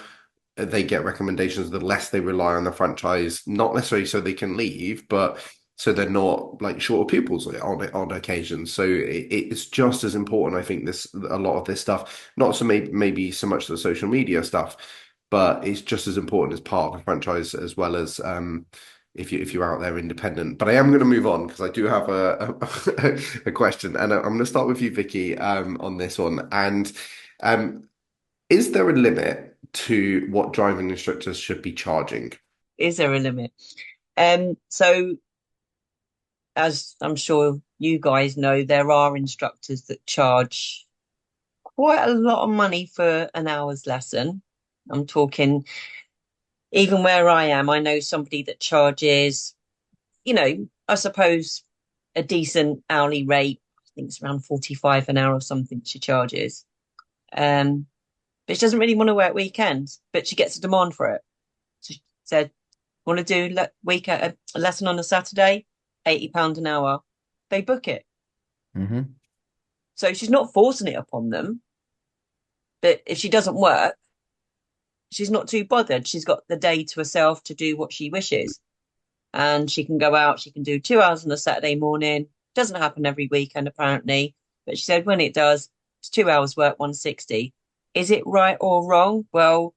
they get recommendations, the less they rely on the franchise, not necessarily so they can leave, but so they're not like short of pupils on occasions. So it's just as important, I think, a lot of this stuff, not so maybe so much the social media stuff, but it's just as important as part of a franchise, as well as if you're out there independent. But I am going to move on because I do have a question, and I'm going to start with you, Vickie, on this one. And is there a limit to what driving instructors should be charging? Is there a limit? So as I'm sure you guys know, there are instructors that charge quite a lot of money for an hour's lesson. I'm talking, even where I am, I know somebody that charges, I suppose a decent hourly rate. I think it's around 45 an hour or something she charges. But she doesn't really want to work weekends, but she gets a demand for it. So she said, want to do a lesson on a Saturday, £80 an hour. They book it. Mm-hmm. So she's not forcing it upon them. But if she doesn't work, she's not too bothered. She's got the day to herself to do what she wishes. And she can go out, she can do 2 hours on a Saturday morning. Doesn't happen every weekend, apparently. But she said when it does, it's 2 hours work, 160. Is it right or wrong? Well,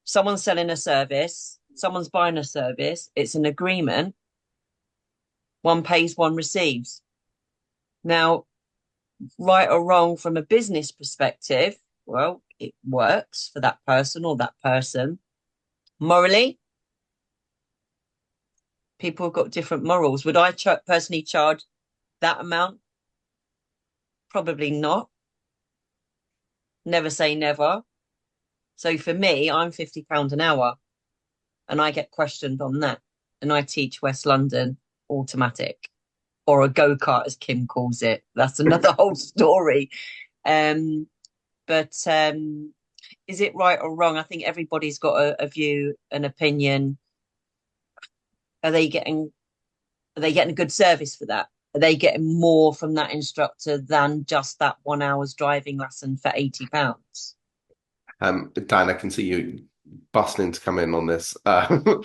someone's selling a service, someone's buying a service. It's an agreement. One pays, one receives. Now, right or wrong from a business perspective, well, it works for that person or that person. Morally, people have got different morals. Would I personally charge that amount? Probably not. Never say never. So for me, I'm £50 an hour and I get questioned on that. And I teach West London automatic, or a go-kart as Kim calls it. That's another whole story. But is it right or wrong? I think everybody's got a view, an opinion. Are they getting a good service for that? Are they getting more from that instructor than just that 1 hour's driving lesson for £80? Dan, I can see you bustling to come in on this. Oh,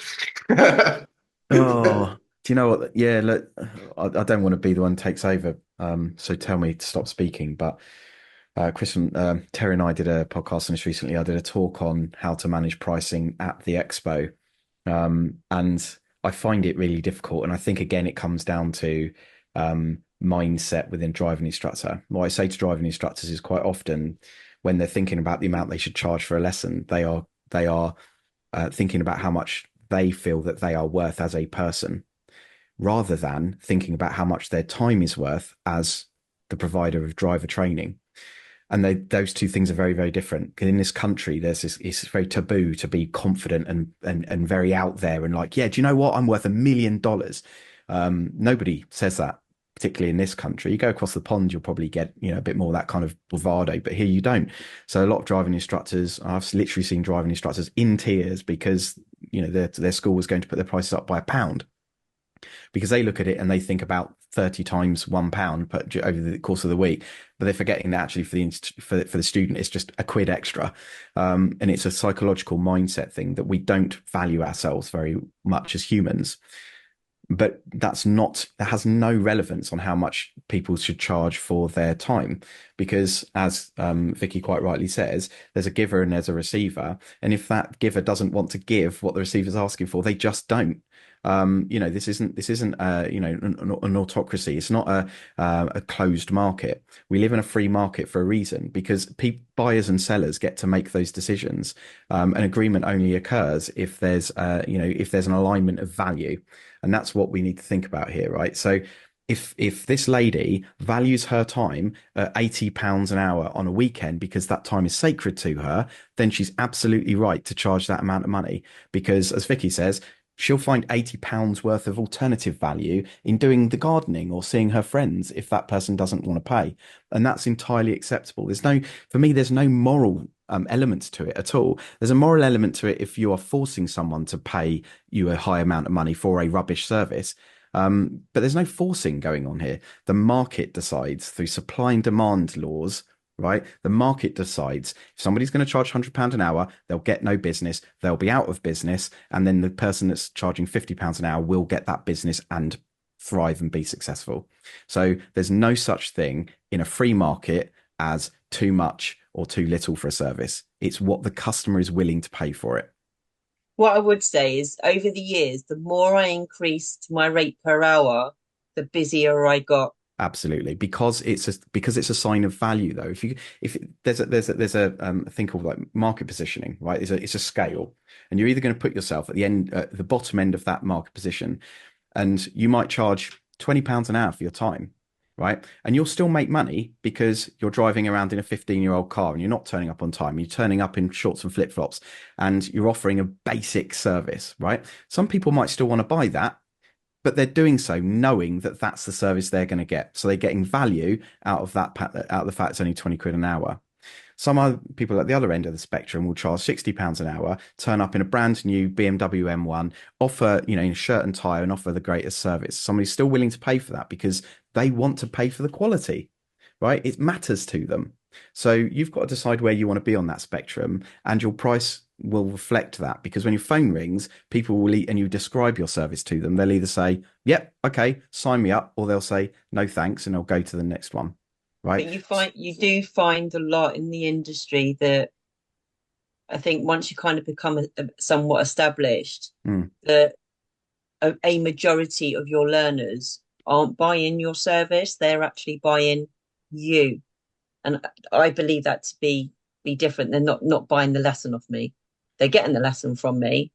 do you know what? Yeah, look, I don't want to be the one who takes over. So tell me to stop speaking. But Chris and Terry and I did a podcast on this recently. I did a talk on how to manage pricing at the expo. And I find it really difficult. And I think, again, it comes down to mindset within driving instructor. What I say to driving instructors is quite often when they're thinking about the amount they should charge for a lesson, they they are thinking about how much they feel that they are worth as a person, rather than thinking about how much their time is worth as the provider of driver training. And those two things are very, very different. Because in this country, it's very taboo to be confident and very out there and like, yeah, do you know what? I'm worth $1 million. Nobody says that, particularly in this country. You go across the pond, you'll probably get, a bit more of that kind of bravado, but here you don't. So a lot of driving instructors, I've literally seen driving instructors in tears because, their school was going to put their prices up by £1. Because they look at it and they think about 30 times £1 but over the course of the week, but they're forgetting that actually for the student it's just £1 extra, and it's a psychological mindset thing that we don't value ourselves very much as humans. But that has no relevance on how much people should charge for their time, because as Vickie quite rightly says, there's a giver and there's a receiver, and if that giver doesn't want to give what the receiver's asking for, they just don't. This isn't an autocracy. It's not a closed market. We live in a free market for a reason, because buyers and sellers get to make those decisions. An agreement only occurs if there's an alignment of value, and that's what we need to think about here, right? So if this lady values her time at £80 an hour on a weekend because that time is sacred to her, then she's absolutely right to charge that amount of money, because as Vickie says, she'll find £80 worth of alternative value in doing the gardening or seeing her friends if that person doesn't want to pay. And that's entirely acceptable. For me, there's no moral elements to it at all. There's a moral element to it if you are forcing someone to pay you a high amount of money for a rubbish service. But there's no forcing going on here. The market decides through supply and demand laws, right? The market decides if somebody's going to charge £100 an hour, they'll get no business, they'll be out of business, and then the person that's charging £50 an hour will get that business and thrive and be successful. So there's no such thing in a free market as too much or too little for a service. It's what the customer is willing to pay for it. What I would say is, over the years, the more I increased my rate per hour, the busier I got. Absolutely, because it's a sign of value, though. If there's a thing called like market positioning, right? It's a scale, and you're either going to put yourself at the bottom end of that market position, and you might charge £20 an hour for your time, right? And you'll still make money because you're driving around in a 15-year-old car and you're not turning up on time. You're turning up in shorts and flip-flops, and you're offering a basic service, right? Some people might still want to buy that, but they're doing so knowing that that's the service they're going to get. So they're getting value out of the fact it's only £20 an hour. Some other people at the other end of the spectrum will charge £60 an hour, turn up in a brand new BMW M1, offer, in a shirt and tie, and offer the greatest service. Somebody's still willing to pay for that because they want to pay for the quality, right? It matters to them. So you've got to decide where you want to be on that spectrum, and your price will reflect that, because when your phone rings, people will and you describe your service to them, they'll either say, yep, okay, sign me up, or they'll say, no, thanks, and they'll go to the next one. Right. But you do find a lot in the industry that I think once you kind of become somewhat established, that a majority of your learners aren't buying your service, they're actually buying you. And I believe that to be different. They're not buying the lesson off me. They're getting the lesson from me.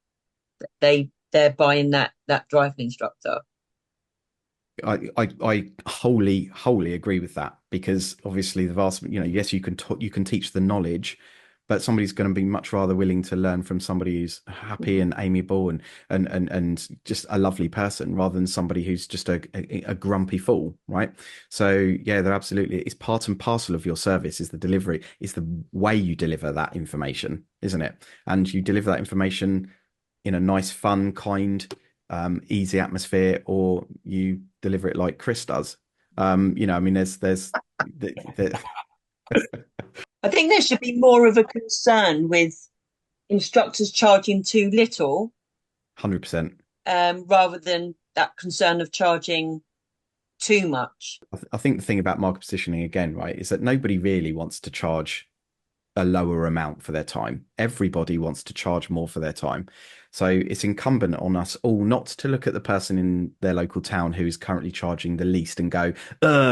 They're buying that driving instructor. I wholly agree with that, because obviously the vast, yes, you can teach the knowledge, but somebody's going to be much rather willing to learn from somebody who's happy and amiable and just a lovely person, rather than somebody who's just a grumpy fool, right? So yeah, they're absolutely, it's part and parcel of your service, is the delivery, is the way you deliver that information, isn't it? And you deliver that information in a nice, fun, kind, easy atmosphere, or you deliver it like Chris does. There's I think there should be more of a concern with instructors charging too little, 100%. Rather than that concern of charging too much. I think the thing about market positioning, again, right, is that nobody really wants to charge a lower amount for their time. Everybody wants to charge more for their time. So it's incumbent on us all not to look at the person in their local town who is currently charging the least and go,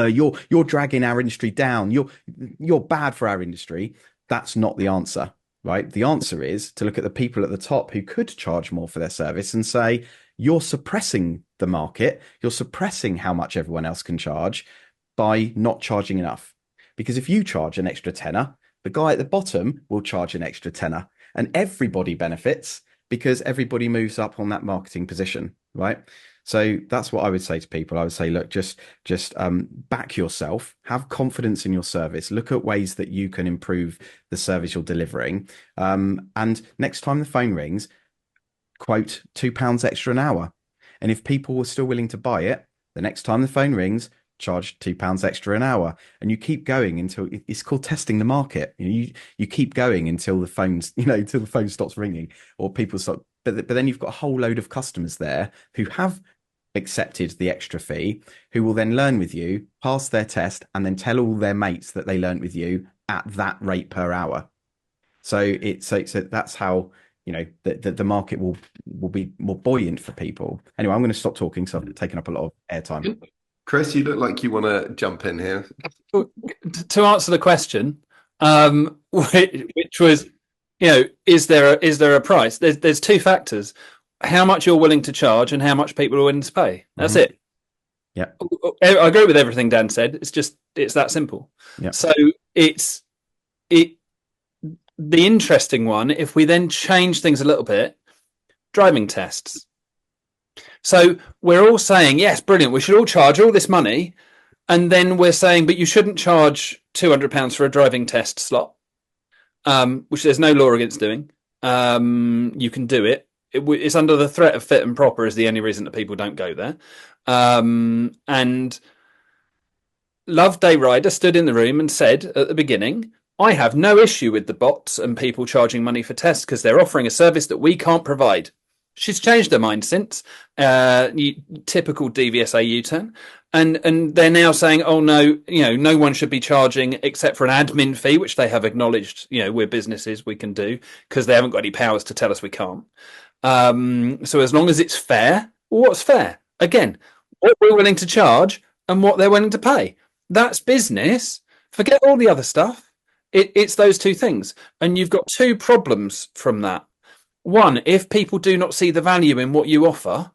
you're dragging our industry down. You're bad for our industry. That's not the answer. right? The answer is to look at the people at the top who could charge more for their service and say, you're suppressing the market, you're suppressing how much everyone else can charge by not charging enough. Because if you charge an extra tenner, the guy at the bottom will charge an extra tenner, and everybody benefits because everybody moves up on that marketing position, right? So that's what I would say to people. I would say, look, just back yourself, have confidence in your service, look at ways that you can improve the service you're delivering. And next time the phone rings, quote £2 extra an hour. And if people were still willing to buy it, the next time the phone rings, charge £2 extra an hour, and you keep going until it's called testing the market. You keep going until the phone's, until the phone stops ringing or people stop. But then you've got a whole load of customers there who have accepted the extra fee, who will then learn with you, pass their test, and then tell all their mates that they learned with you at that rate per hour. So that's how the market will be more buoyant for people. Anyway, I'm going to stop talking, so I've taken up a lot of airtime. Chris, you look like you want to jump in here. To answer the question, which was, is there a price? There's two factors: how much you're willing to charge and how much people are willing to pay. That's it. Yeah, I agree with everything Dan said. It's that simple. Yeah. So it's the interesting one. If we then change things a little bit, driving tests. So we're all saying, yes, brilliant, we should all charge all this money. And then we're saying, but you shouldn't charge £200 for a driving test slot, which there's no law against doing. You can do it. It's under the threat of fit and proper is the only reason that people don't go there. And Love Day Rider stood in the room and said at the beginning, I have no issue with the bots and people charging money for tests because they're offering a service that we can't provide. She's changed her mind since. Typical DVSA U-turn. And they're now saying, oh, no, no one should be charging except for an admin fee, which they have acknowledged, we're businesses, we can do, because they haven't got any powers to tell us we can't. So as long as it's fair, what's fair? Again, what we're willing to charge and what they're willing to pay. That's business. Forget all the other stuff. It's those two things. And you've got two problems from that. One, if people do not see the value in what you offer,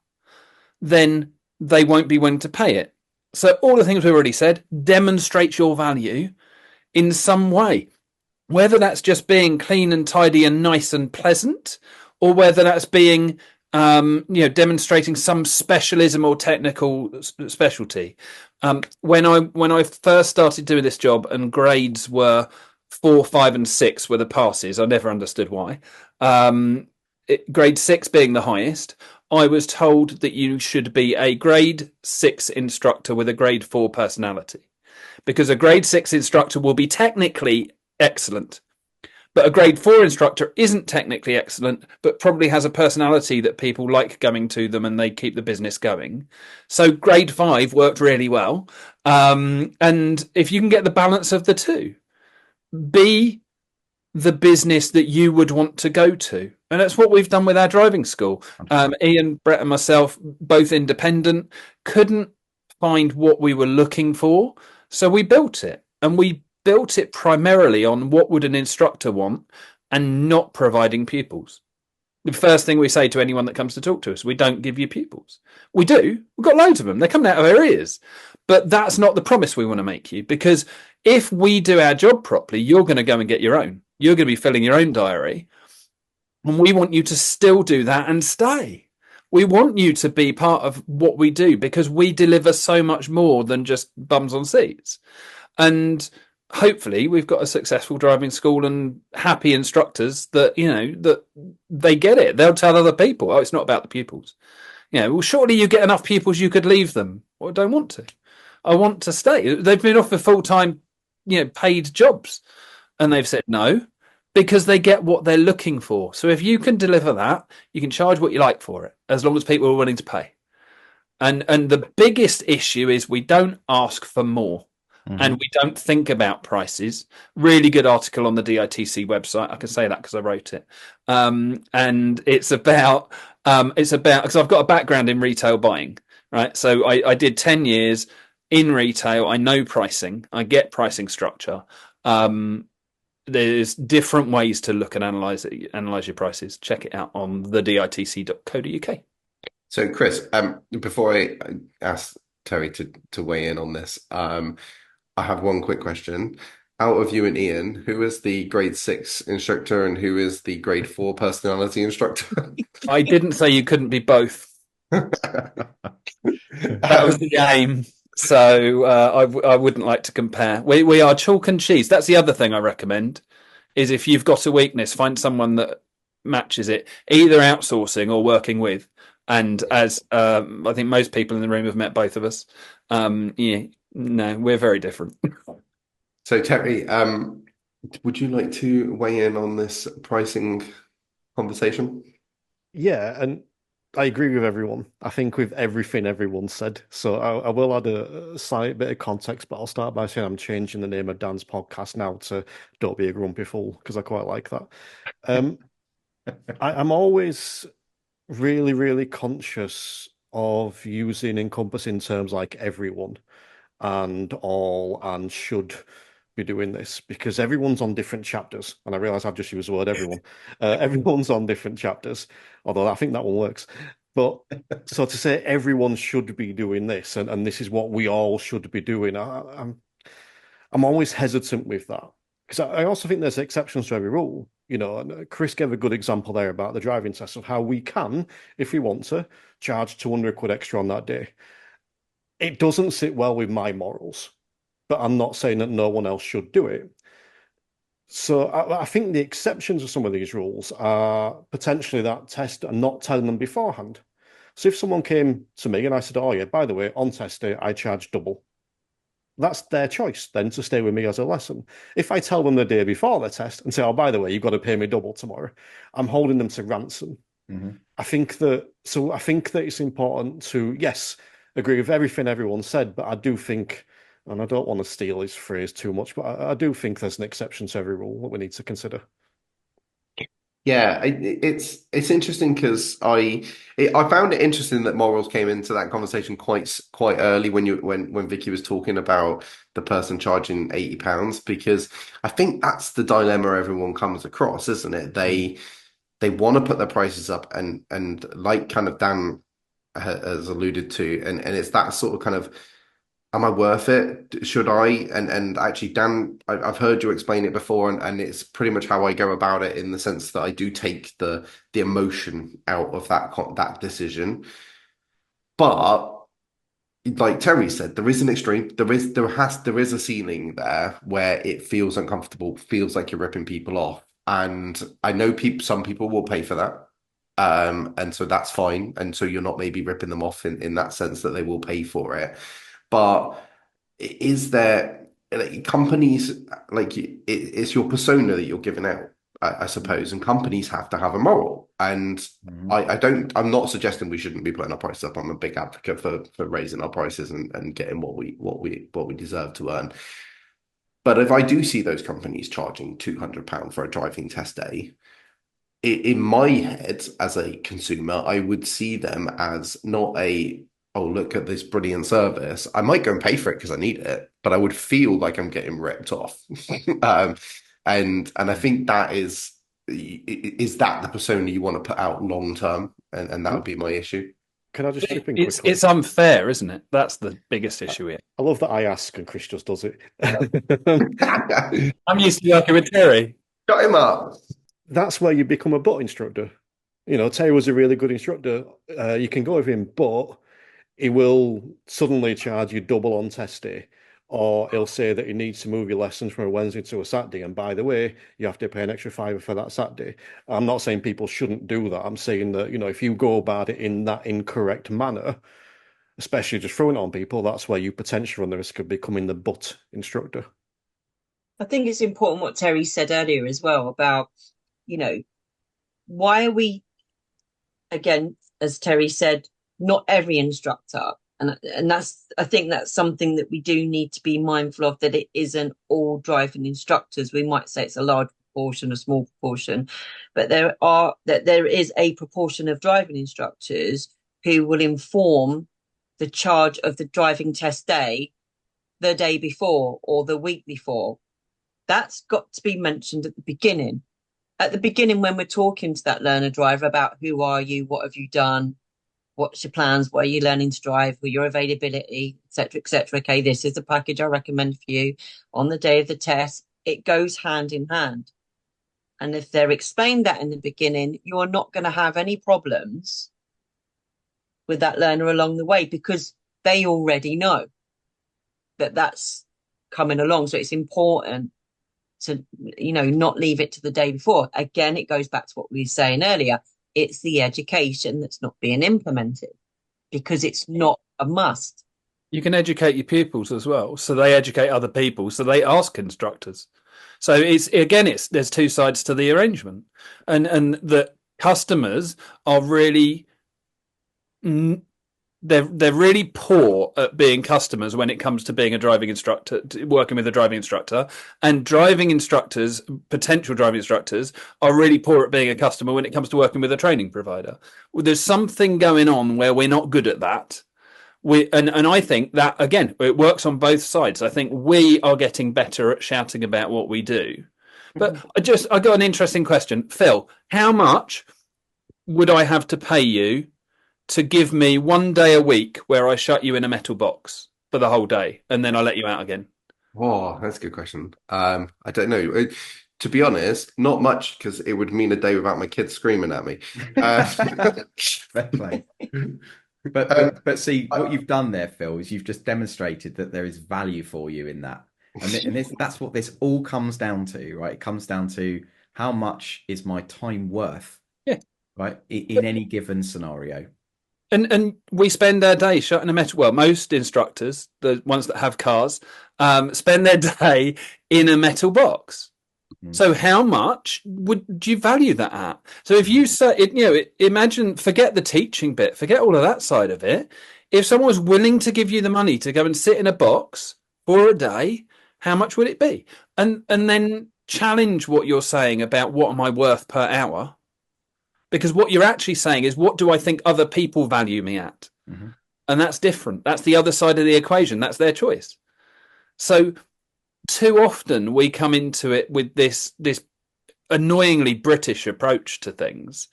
then they won't be willing to pay it. So all the things we've already said, demonstrate your value in some way, whether that's just being clean and tidy and nice and pleasant, or whether that's being, demonstrating some specialism or technical specialty. When I first started doing this job and grades were 4, 5, and 6 were the passes, I never understood why. Grade 6 being the highest, I was told that you should be a grade 6 instructor with a grade 4 personality, because a grade 6 instructor will be technically excellent, but a grade 4 instructor isn't technically excellent, but probably has a personality that people like going to them and they keep the business going. So grade 5 worked really well. And if you can get the balance of the two, be the business that you would want to go to. And that's what we've done with our driving school. Ian, Brett and myself, both independent, couldn't find what we were looking for. So we built it, and we built it primarily on what would an instructor want and not providing pupils. The first thing we say to anyone that comes to talk to us, we don't give you pupils. We do. We've got loads of them. They're coming out of our ears. But that's not the promise we want to make you, because if we do our job properly, you're going to go and get your own. You're going to be filling your own diary. And we want you to still do that and stay. We want you to be part of what we do, because we deliver so much more than just bums on seats. And hopefully we've got a successful driving school and happy instructors that, that they get it. They'll tell other people, oh, it's not about the pupils. Well, surely you get enough pupils you could leave them. Well, I don't want to. I want to stay. They've been offered full-time, paid jobs. And they've said no, because they get what they're looking for. So if you can deliver that, you can charge what you like for it, as long as people are willing to pay. And the biggest issue is we don't ask for more. Mm-hmm. And we don't think about prices. Really good article on the DITC website. I can say that because I wrote it. And it's about because I've got a background in retail buying, right? So I did 10 years in retail. I know pricing. I get pricing structure. there's different ways to look and analyze your prices. Check it out on theditc.co.uk. So, Chris, before I ask Terry to weigh in on this, I have one quick question. Out of you and Ian, who is the grade 6 instructor and who is the grade 4 personality instructor? I didn't say you couldn't be both. That was the aim. So I wouldn't like to compare. We are chalk and cheese. That's the other thing I recommend, is if you've got a weakness, find someone that matches it, either outsourcing or working with. And as I think most people in the room have met both of us, yeah, no, we're very different. So, Terry, would you like to weigh in on this pricing conversation? Yeah, and I agree with everyone. I think with everything everyone said. So I will add a slight bit of context, but I'll start by saying I'm changing the name of Dan's podcast now to Don't Be a Grumpy Fool, because I quite like that. I'm always really, really conscious of using encompassing terms like everyone and all and should be doing this, because everyone's on different chapters. And I realize I've just used the word everyone. Everyone's on different chapters, although I think that one works. But so to say everyone should be doing this and this is what we all should be doing, I'm always hesitant with that. Because I also think there's exceptions to every rule. You know, and Chris gave a good example there about the driving test of how we can, if we want to, charge 200 quid extra on that day. It doesn't sit well with my morals, but I'm not saying that no one else should do it. So I think the exceptions of some of these rules are potentially that test and not telling them beforehand. So if someone came to me and I said, oh yeah, by the way, on test day, I charge double. That's their choice then to stay with me as a lesson. If I tell them the day before their test and say, oh, by the way, you've got to pay me double tomorrow, I'm holding them to ransom. Mm-hmm. I think that it's important to, yes, agree with everything everyone said, but I do think, and I don't want to steal his phrase too much, but I do think there's an exception to every rule that we need to consider. Yeah, it's interesting because I found it interesting that morals came into that conversation quite early when Vickie was talking about the person charging £80, because I think that's the dilemma everyone comes across, isn't it? They want to put their prices up and like kind of Dan has alluded to, and it's that sort of kind of, am I worth it? Should I? And actually, Dan, I've heard you explain it before, and it's pretty much how I go about it, in the sense that I do take the emotion out of that decision. But like Terry said, there is an extreme. There is a ceiling there where it feels uncomfortable, feels like you're ripping people off, and I know some people will pay for that. And so that's fine. And so you're not maybe ripping them off in that sense, that they will pay for it. But is there, like, companies, like, it's your persona that you're giving out, I suppose, and companies have to have a moral. And Mm-hmm. I'm not suggesting we shouldn't be putting our prices up. I'm a big advocate for raising our prices and getting what we deserve to earn. But if I do see those companies charging £200 for a driving test day, in my head as a consumer, I would see them as not oh, look at this brilliant service. I might go and pay for it because I need it, but I would feel like I'm getting ripped off. And I think that is that the persona you want to put out long term? And that would be my issue. Can I just chip in quickly? It's unfair, isn't it? That's the biggest issue here. I love that I ask and Chris just does it. I'm used to working with Terry. Shut him up. That's where you become a butt instructor. You know, Terry was a really good instructor. You can go with him, but he will suddenly charge you double on test day, or he'll say that he needs to move your lessons from a Wednesday to a Saturday. And by the way, you have to pay an extra £5 for that Saturday. I'm not saying people shouldn't do that. I'm saying that, you know, if you go about it in that incorrect manner, especially just throwing it on people, that's where you potentially run the risk of becoming the butt instructor. I think it's important what Terry said earlier as well about, you know, why are we, again, as Terry said, not every instructor. And that's, I think that's something that we do need to be mindful of, that it isn't all driving instructors. We might say it's a large proportion, a small proportion, but there is a proportion of driving instructors who will inform the charge of the driving test day the day before or the week before. That's got to be mentioned at the beginning. At the beginning, when we're talking to that learner driver about who are you, what have you done, what's your plans, what are you learning to drive, with your availability, etc., etc. Okay, this is the package I recommend for you on the day of the test. It goes hand in hand. And if they're explained that in the beginning, you're not going to have any problems with that learner along the way, because they already know that that's coming along. So it's important to, not leave it to the day before. Again, it goes back to what we were saying earlier. It's the education that's not being implemented because it's not a must. You can educate your pupils as well, so they educate other people, so they ask instructors. So there's two sides to the arrangement, and the customers are really they're really poor at being customers when it comes to being a driving instructor, working with a driving instructor, and potential driving instructors are really poor at being a customer when it comes to working with a training provider. Well, there's something going on where we're not good at that. And I think that, again, it works on both sides. I think we are getting better at shouting about what we do. But I got an interesting question. Phil, how much would I have to pay you to give me 1 day a week where I shut you in a metal box for the whole day and then I let you out again? Oh, that's a good question. I don't know. To be honest, not much, because it would mean a day without my kids screaming at me. Fair play. But see, what you've done there, Phil, is you've just demonstrated that there is value for you in that. And that's what this all comes down to, right? It comes down to how much is my time worth, yeah, right, in any given scenario. And we spend our day shutting a metal. Well, most instructors, the ones that have cars, spend their day in a metal box. So how much would you value that at? So if you say, imagine, forget the teaching bit, forget all of that side of it. If someone was willing to give you the money to go and sit in a box for a day, how much would it be? And then challenge what you're saying about what am I worth per hour? Because what you're actually saying is, what do I think other people value me at? Mm-hmm. And that's different. That's the other side of the equation. That's their choice. So too often we come into it with this annoyingly British approach to things,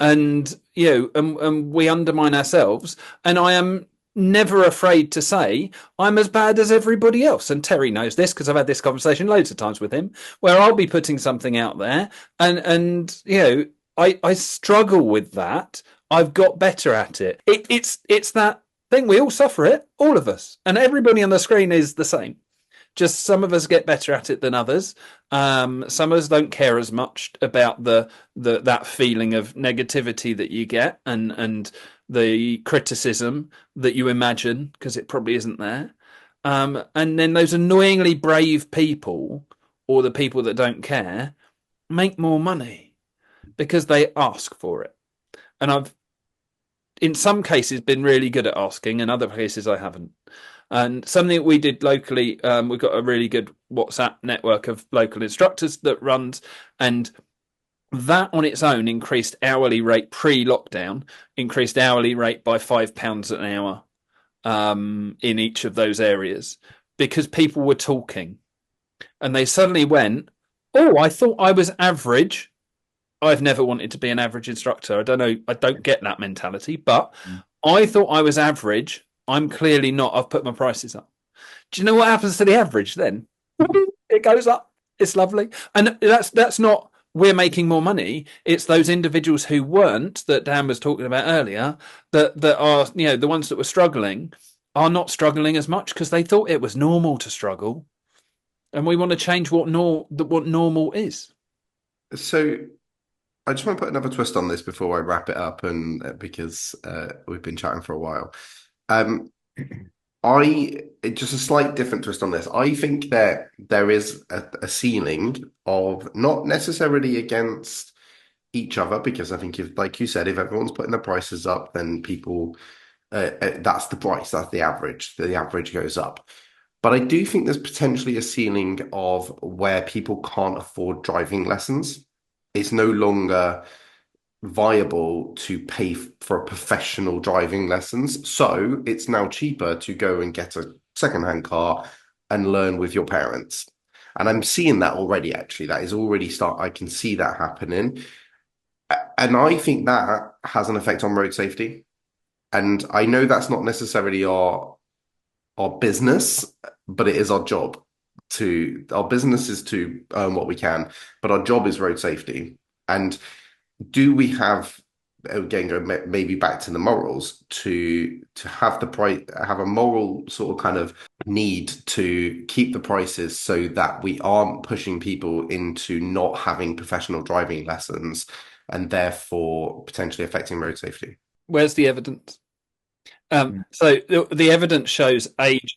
and we undermine ourselves. And I am never afraid to say I'm as bad as everybody else. And Terry knows this because I've had this conversation loads of times with him, where I'll be putting something out there, and I struggle with that. I've got better at it. It's that thing. We all suffer it, all of us, and everybody on the screen is the same. Just some of us get better at it than others. Some of us don't care as much about that feeling of negativity that you get and the criticism that you imagine, because it probably isn't there. And then those annoyingly brave people, or the people that don't care, make more money because they ask for it. And I've, in some cases, been really good at asking, in other cases I haven't. And something that we did locally, we've got a really good WhatsApp network of local instructors that runs, and that on its own increased hourly rate pre-lockdown, increased hourly rate by £5 an hour in each of those areas, because people were talking and they suddenly went, oh, I thought I was average. I've never wanted to be an average instructor. I don't know. I don't get that mentality, but I thought I was average. I'm clearly not. I've put my prices up. Do you know what happens to the average then? It goes up. It's lovely. And that's not we're making more money. It's those individuals who weren't, that Dan was talking about earlier, that are, the ones that were struggling are not struggling as much because they thought it was normal to struggle. And we want to change what normal is. So I just want to put another twist on this before I wrap it up, and because we've been chatting for a while. Just a slight different twist on this. I think that there is a ceiling of, not necessarily against each other, because I think, if, like you said, if everyone's putting their prices up, then people, that's the price, that's the average. The average goes up. But I do think there's potentially a ceiling of where people can't afford driving lessons. It's no longer viable to pay for professional driving lessons, so it's now cheaper to go and get a secondhand car and learn with your parents. And I'm seeing that already, actually. That is already I can see that happening. And I think that has an effect on road safety. And I know that's not necessarily our business, but it is our job. Our business is to earn what we can, but our job is road safety. And do we have, again, go maybe back to the morals, to have the price, have a moral sort of kind of need to keep the prices so that we aren't pushing people into not having professional driving lessons and therefore potentially affecting road safety? Where's the evidence? So the evidence shows age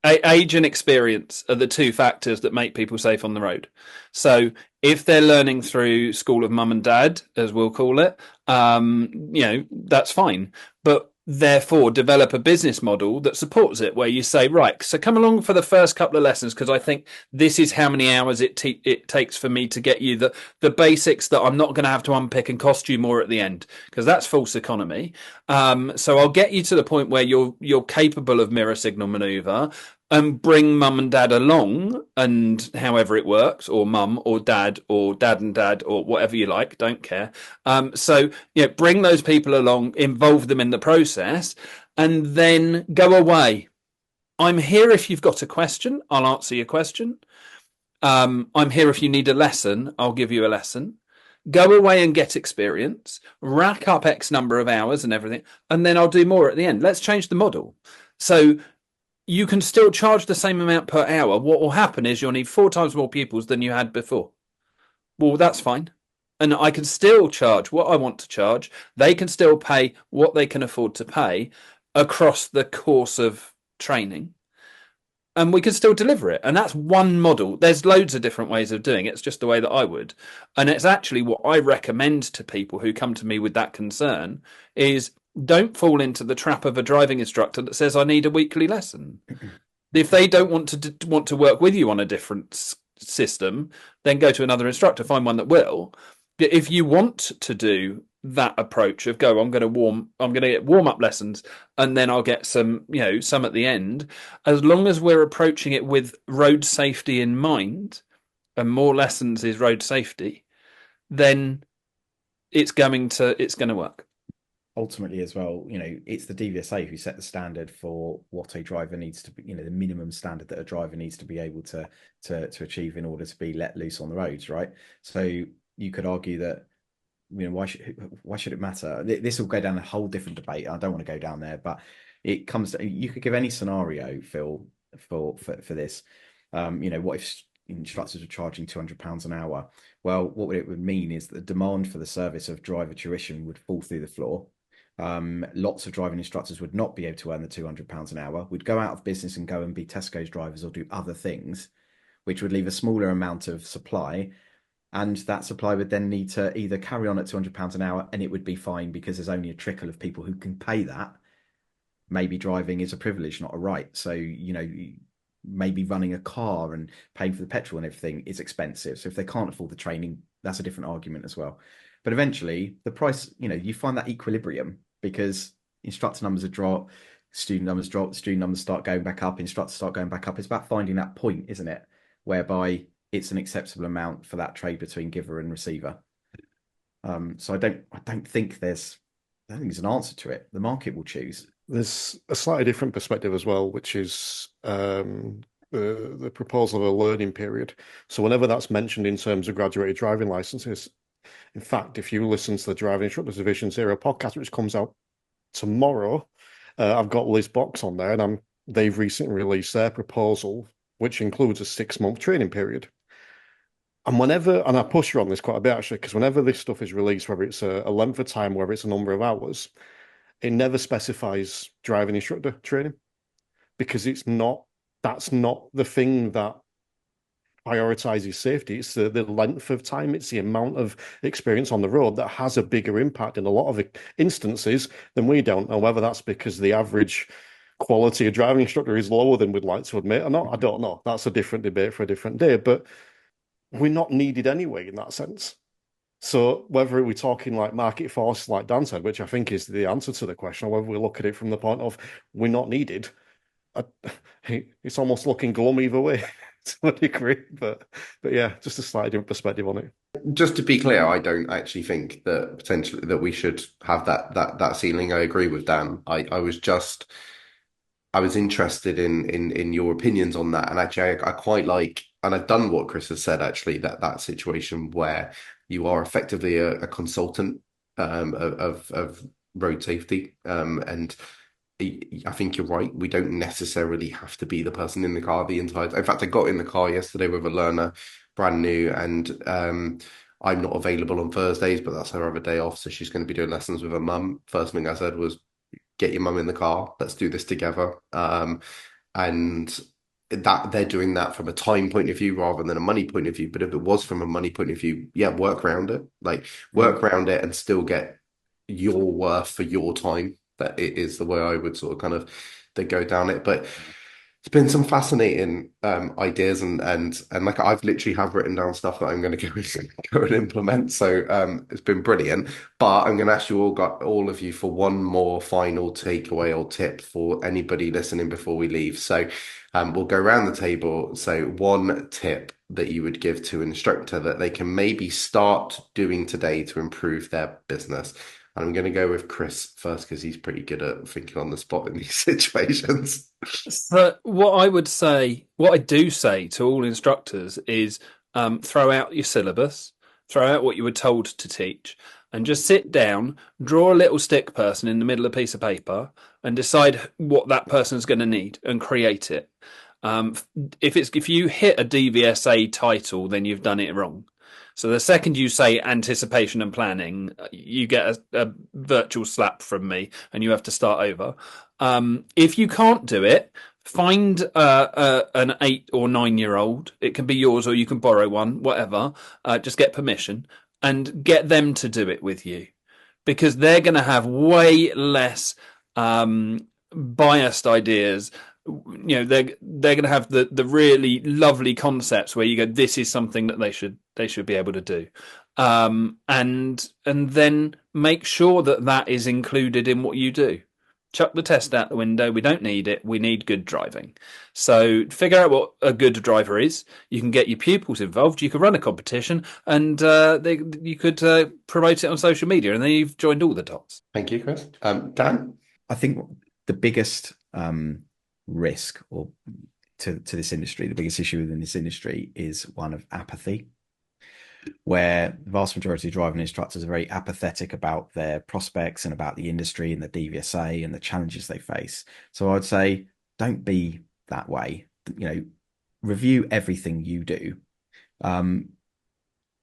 and experience are the two factors that make people safe on the road. So if they're learning through school of mum and dad, as we'll call it, that's fine. But therefore develop a business model that supports it, where you say, right, so come along for the first couple of lessons, because I think this is how many hours it takes for me to get you the basics that I'm not going to have to unpick and cost you more at the end, because that's false economy. So I'll get you to the point where you're capable of mirror signal maneuver, and bring mum and dad along, and however it works, or mum or dad and dad, or whatever you like, don't care. So bring those people along, involve them in the process, and then go away. I'm here if you've got a question, I'll answer your question. I'm here if you need a lesson, I'll give you a lesson. Go away and get experience, rack up X number of hours and everything, and then I'll do more at the end. Let's change the model. So you can still charge the same amount per hour. What will happen is you'll need 4 times more pupils than you had before. Well, that's fine. And I can still charge what I want to charge. They can still pay what they can afford to pay across the course of training. And we can still deliver it. And that's one model. There's loads of different ways of doing it. It's just the way that I would. And it's actually what I recommend to people who come to me with that concern is don't fall into the trap of a driving instructor that says, I need a weekly lesson. If they don't want to work with you on a different system, then go to another instructor, find one that will. But if you want to do that approach of I'm going to get warm up lessons, and then I'll get some at the end, as long as we're approaching it with road safety in mind, and more lessons is road safety, then it's going to work. Ultimately, as well, it's the DVSA who set the standard for what a driver needs to be, the minimum standard that a driver needs to be able to achieve in order to be let loose on the roads, right? So you could argue that, why should it matter? This will go down a whole different debate. I don't want to go down there, but it comes to, you could give any scenario, Phil, for this. What if instructors are charging £200 an hour? Well, what it would mean is that the demand for the service of driver tuition would fall through the floor. Lots of driving instructors would not be able to earn the £200 an hour, would go out of business and go and be Tesco's drivers or do other things, which would leave a smaller amount of supply. And that supply would then need to either carry on at £200 an hour, and it would be fine because there's only a trickle of people who can pay that. Maybe driving is a privilege, not a right. So, maybe running a car and paying for the petrol and everything is expensive. So if they can't afford the training, that's a different argument as well. But eventually the price, you find that equilibrium because instructor numbers drop, student numbers drop, student numbers start going back up, instructors start going back up. It's about finding that point, isn't it? Whereby it's an acceptable amount for that trade between giver and receiver. So I don't think there's an answer to it. The market will choose. There's a slightly different perspective as well, which is the proposal of a learning period. So whenever that's mentioned in terms of graduated driving licenses, in fact, if you listen to the Driving Instructors Division Zero podcast, which comes out tomorrow, I've got Liz Box on there, and they've recently released their proposal, which includes a 6-month training period. And I push her on this quite a bit actually, because whenever this stuff is released, whether it's a length of time, whether it's a number of hours, it never specifies driving instructor training, because that's not the thing that prioritizes safety. It's the length of time, it's the amount of experience on the road that has a bigger impact in a lot of instances than we don't know. Whether that's because the average quality of driving instructor is lower than we'd like to admit or not, I don't know. That's a different debate for a different day, but we're not needed anyway in that sense. So whether we're talking like market force, like Dan said, which I think is the answer to the question, or whether we look at it from the point of we're not needed, it's almost looking glum either way. to a degree, but yeah, just a slightly different perspective on it. Just to be clear, I don't actually think that potentially that we should have that ceiling. I agree with Dan. I was interested in your opinions on that, and actually, I quite like, and I've done what Chris has said. Actually, that situation where you are effectively a consultant of road safety, and I think you're right. We don't necessarily have to be the person in the car the entire. In fact, I got in the car yesterday with a learner, brand new, and I'm not available on Thursdays, but that's her other day off, so she's going to be doing lessons with her mum. First thing I said was, get your mum in the car. Let's do this together. And that they're doing that from a time point of view rather than a money point of view. But if it was from a money point of view, yeah, work around it. Like work around it and still get your worth for your time. That it is the way I would sort of kind of they go down it. But it's been some fascinating ideas and like I've literally have written down stuff that I'm going to go and implement. So it's been brilliant. But I'm going to ask you all of you for one more final takeaway or tip for anybody listening before we leave. So we'll go around the table. So one tip that you would give to an instructor that they can maybe start doing today to improve their business. And I'm going to go with Chris first because he's pretty good at thinking on the spot in these situations. So what I do say to all instructors is throw out your syllabus, throw out what you were told to teach, and just sit down, draw a little stick person in the middle of a piece of paper, and decide what that person's going to need and create it. If you hit a DVSA title, then you've done it wrong. So the second you say anticipation and planning, you get a virtual slap from me and you have to start over. If you can't do it, find an 8 or 9-year-old. It can be yours or you can borrow one, whatever. Just get permission and get them to do it with you because they're going to have way less biased ideas. They're going to have the really lovely concepts where you go, this is something that they should be able to do, and then make sure that is included in what you do. Chuck the test out the window. We don't need it. We need good driving. So figure out what a good driver is. You can get your pupils involved. You can run a competition, and you could promote it on social media, and then you've joined all the dots. Thank you, Chris. Dan? I think the biggest risk or to this industry, the biggest issue within this industry is one of apathy, where the vast majority of driving instructors are very apathetic about their prospects and about the industry and the DVSA and the challenges they face. So I'd say don't be that way. Review everything you do.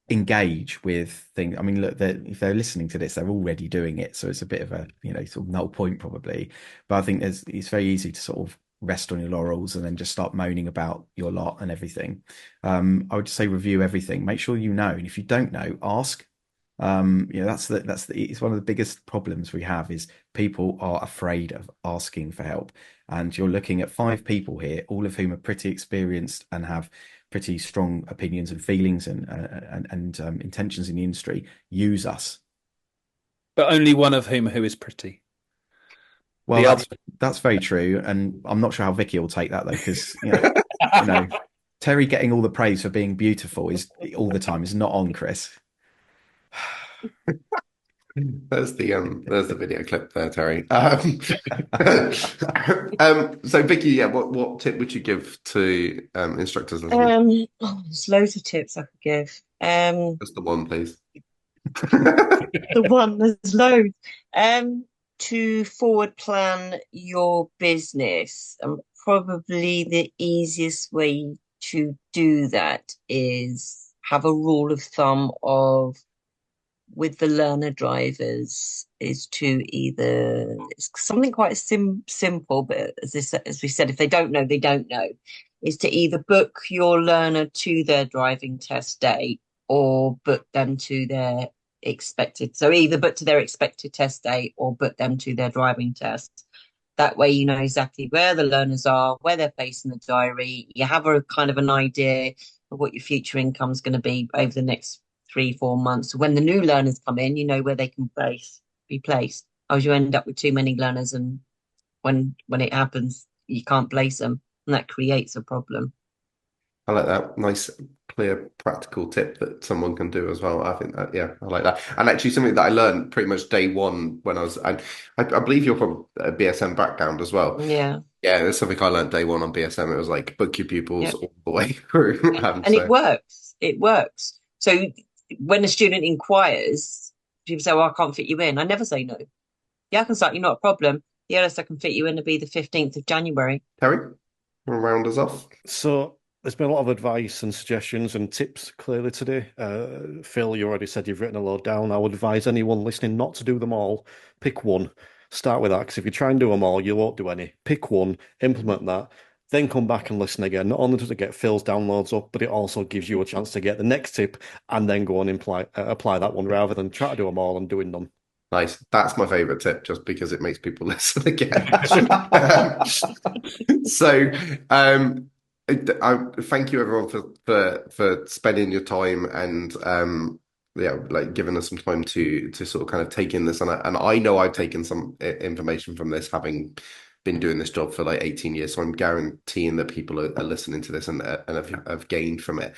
Engage with things. I mean, look, if they're listening to this, they're already doing it, so it's a bit of a sort of null point probably. But I think it's very easy to sort of rest on your laurels and then just start moaning about your lot and everything. I would just say review everything. Make sure you know, and if you don't know, ask. It's one of the biggest problems we have is people are afraid of asking for help. And you're looking at 5 people here, all of whom are pretty experienced and have pretty strong opinions and feelings and intentions in the industry. Use us, but only one of who is pretty. Well, that's very true, and I'm not sure how Vickie will take that though, because Terry getting all the praise for being beautiful is all the time is not on Chris. There's the video clip there, Terry. So Vickie, yeah, what tip would you give to instructors? There's loads of tips I could give. Just the one, please. The one, there's loads. To forward plan your business, and probably the easiest way to do that is have a rule of thumb of with the learner drivers is to either it's something quite simple, but as we said, if they don't know, they don't know, is to either book your learner to their driving test day or book them to their expected. So either book to their expected test date or book them to their driving test. That way, you know exactly where the learners are, where they're placed in the diary. You have a kind of an idea of what your future income is going to be over the next 3-4 months. So when the new learners come in, you know where they can be placed. Otherwise, you end up with too many learners, and when it happens, you can't place them, and that creates a problem. I like that. Nice, clear, practical tip that someone can do as well. I think that, yeah, I like that. And actually, something that I learned pretty much day one when I believe you're from a BSM background as well. Yeah, Yeah, there's something I learned day one on BSM. It was like book your pupils yeah. all the way through. And it works. It works. So when a student inquires, people say, "Well, I can't fit you in." I never say no. Yeah, I can start you, not a problem. The earliest I can fit you in will be the 15th of January. Terry, round us off. So there's been a lot of advice and suggestions and tips clearly today. Phil, you already said you've written a load down. I would advise anyone listening not to do them all. Pick one. Start with that, because if you try and do them all, you won't do any. Pick one, implement that, then come back and listen again. Not only does it get Phil's downloads up, but it also gives you a chance to get the next tip and then go and apply that one rather than try to do them all and doing none. Nice. That's my favorite tip, just because it makes people listen again. So, thank you everyone for spending your time and yeah, like giving us some time to sort of kind of take in this. And I know I've taken some information from this, having been doing this job for like 18 years. So I'm guaranteeing that people are listening to this and have gained from it.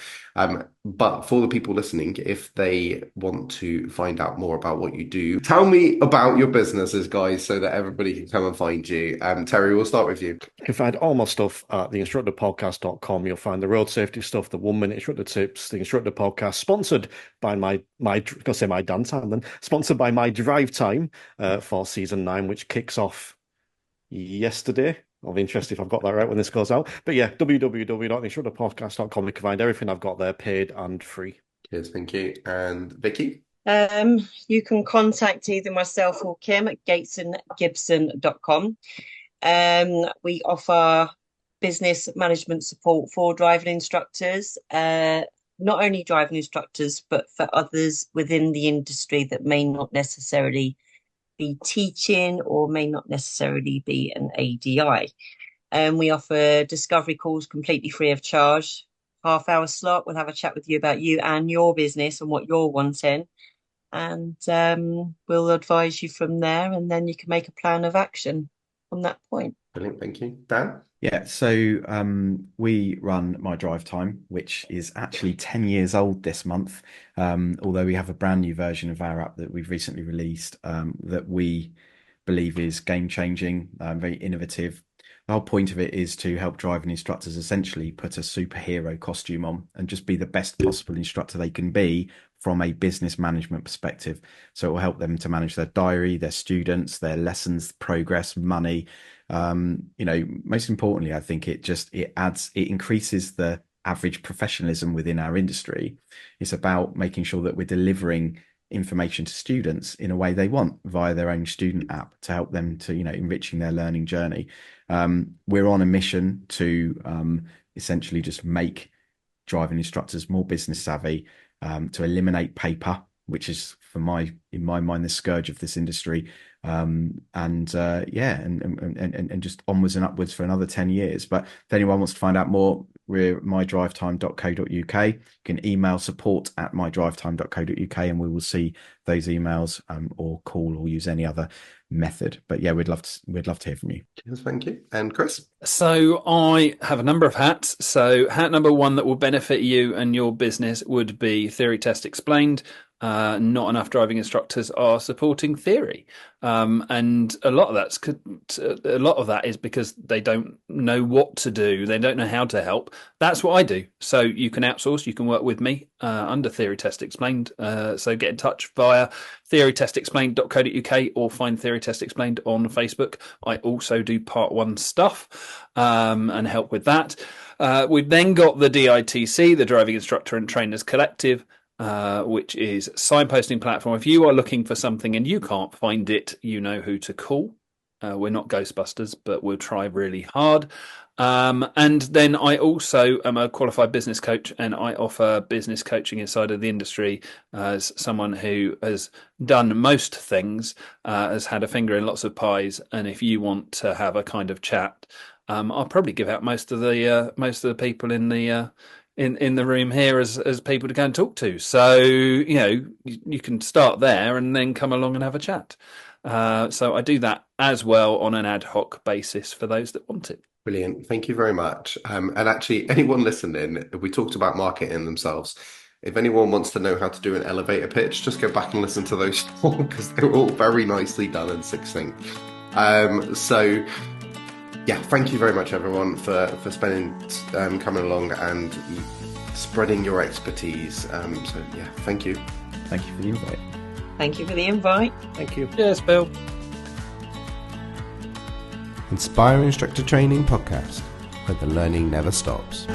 But for the people listening, if they want to find out more about what you do, tell me about your businesses, guys, so that everybody can come and find you. Terry, we'll start with you. You can find all my stuff at theinstructorpodcast.com. You'll find the road safety stuff, the 1 minute instructor tips, the instructor podcast, sponsored by my gonna say my dance time then, sponsored by my drive time for season 9, which kicks off yesterday. I'll be interested if I've got that right when this goes out. But yeah, www.theinstructorpodcast.com. You can find everything I've got there, paid and free. Cheers, thank you. And Vickie? You can contact either myself or Kim at gatesongibson.com. We offer business management support for driving instructors, not only driving instructors, but for others within the industry that may not necessarily be teaching or may not necessarily be an ADI. We offer discovery calls completely free of charge. Half-hour slot, we'll have a chat with you about you and your business and what you're wanting. And we'll advise you from there, and then you can make a plan of action from that point. Brilliant, thank you. Dan? Yeah, so we run My Drive Time, which is actually 10 years old this month, although we have a brand new version of our app that we've recently released that we believe is game-changing, very innovative. The whole point of it is to help driving instructors essentially put a superhero costume on and just be the best possible instructor they can be from a business management perspective. So it will help them to manage their diary, their students, their lessons, progress, money. Most importantly, I think it increases the average professionalism within our industry. It's about making sure that we're delivering information to students in a way they want via their own student app to help them to, enriching their learning journey. We're on a mission to essentially just make driving instructors more business savvy, to eliminate paper, which is, in my mind, the scourge of this industry. And just onwards and upwards for another 10 years. But if anyone wants to find out more, we're mydrivetime.co.uk. You can email support@mydrivetime.co.uk and we will see those emails, or call or use any other method. But yeah, we'd love to hear from you. Cheers, thank you. And Chris? So I have a number of hats. So hat number one that will benefit you and your business would be Theory Test Explained. Not enough driving instructors are supporting theory, and a lot of that is because they don't know what to do. They don't know how to help. That's what I do. So you can outsource. You can work with me under Theory Test Explained. So get in touch via theorytestexplained.co.uk or find Theory Test Explained on Facebook. I also do Part 1 stuff and help with that. We've then got the DITC, the Driving Instructor and Trainers Collective, which is signposting platform. If you are looking for something and you can't find it, you know who to call. We're not Ghostbusters, but we'll try really hard. And then I also am a qualified business coach, and I offer business coaching inside of the industry as someone who has done most things, has had a finger in lots of pies. And if you want to have a kind of chat, I'll probably give out most of the people in the room here as people to go and talk to. So, you can start there and then come along and have a chat. So I do that as well on an ad hoc basis for those that want it. Brilliant. Thank you very much. And actually, anyone listening, we talked about marketing themselves. If anyone wants to know how to do an elevator pitch, just go back and listen to those four because they're all very nicely done and succinct. So, yeah, thank you very much, everyone, for spending coming along and spreading your expertise. So, yeah, thank you. Thank you for the invite. Thank you for the invite. Thank you. Yes, Bill. Inspire Instructor Training Podcast, where the learning never stops.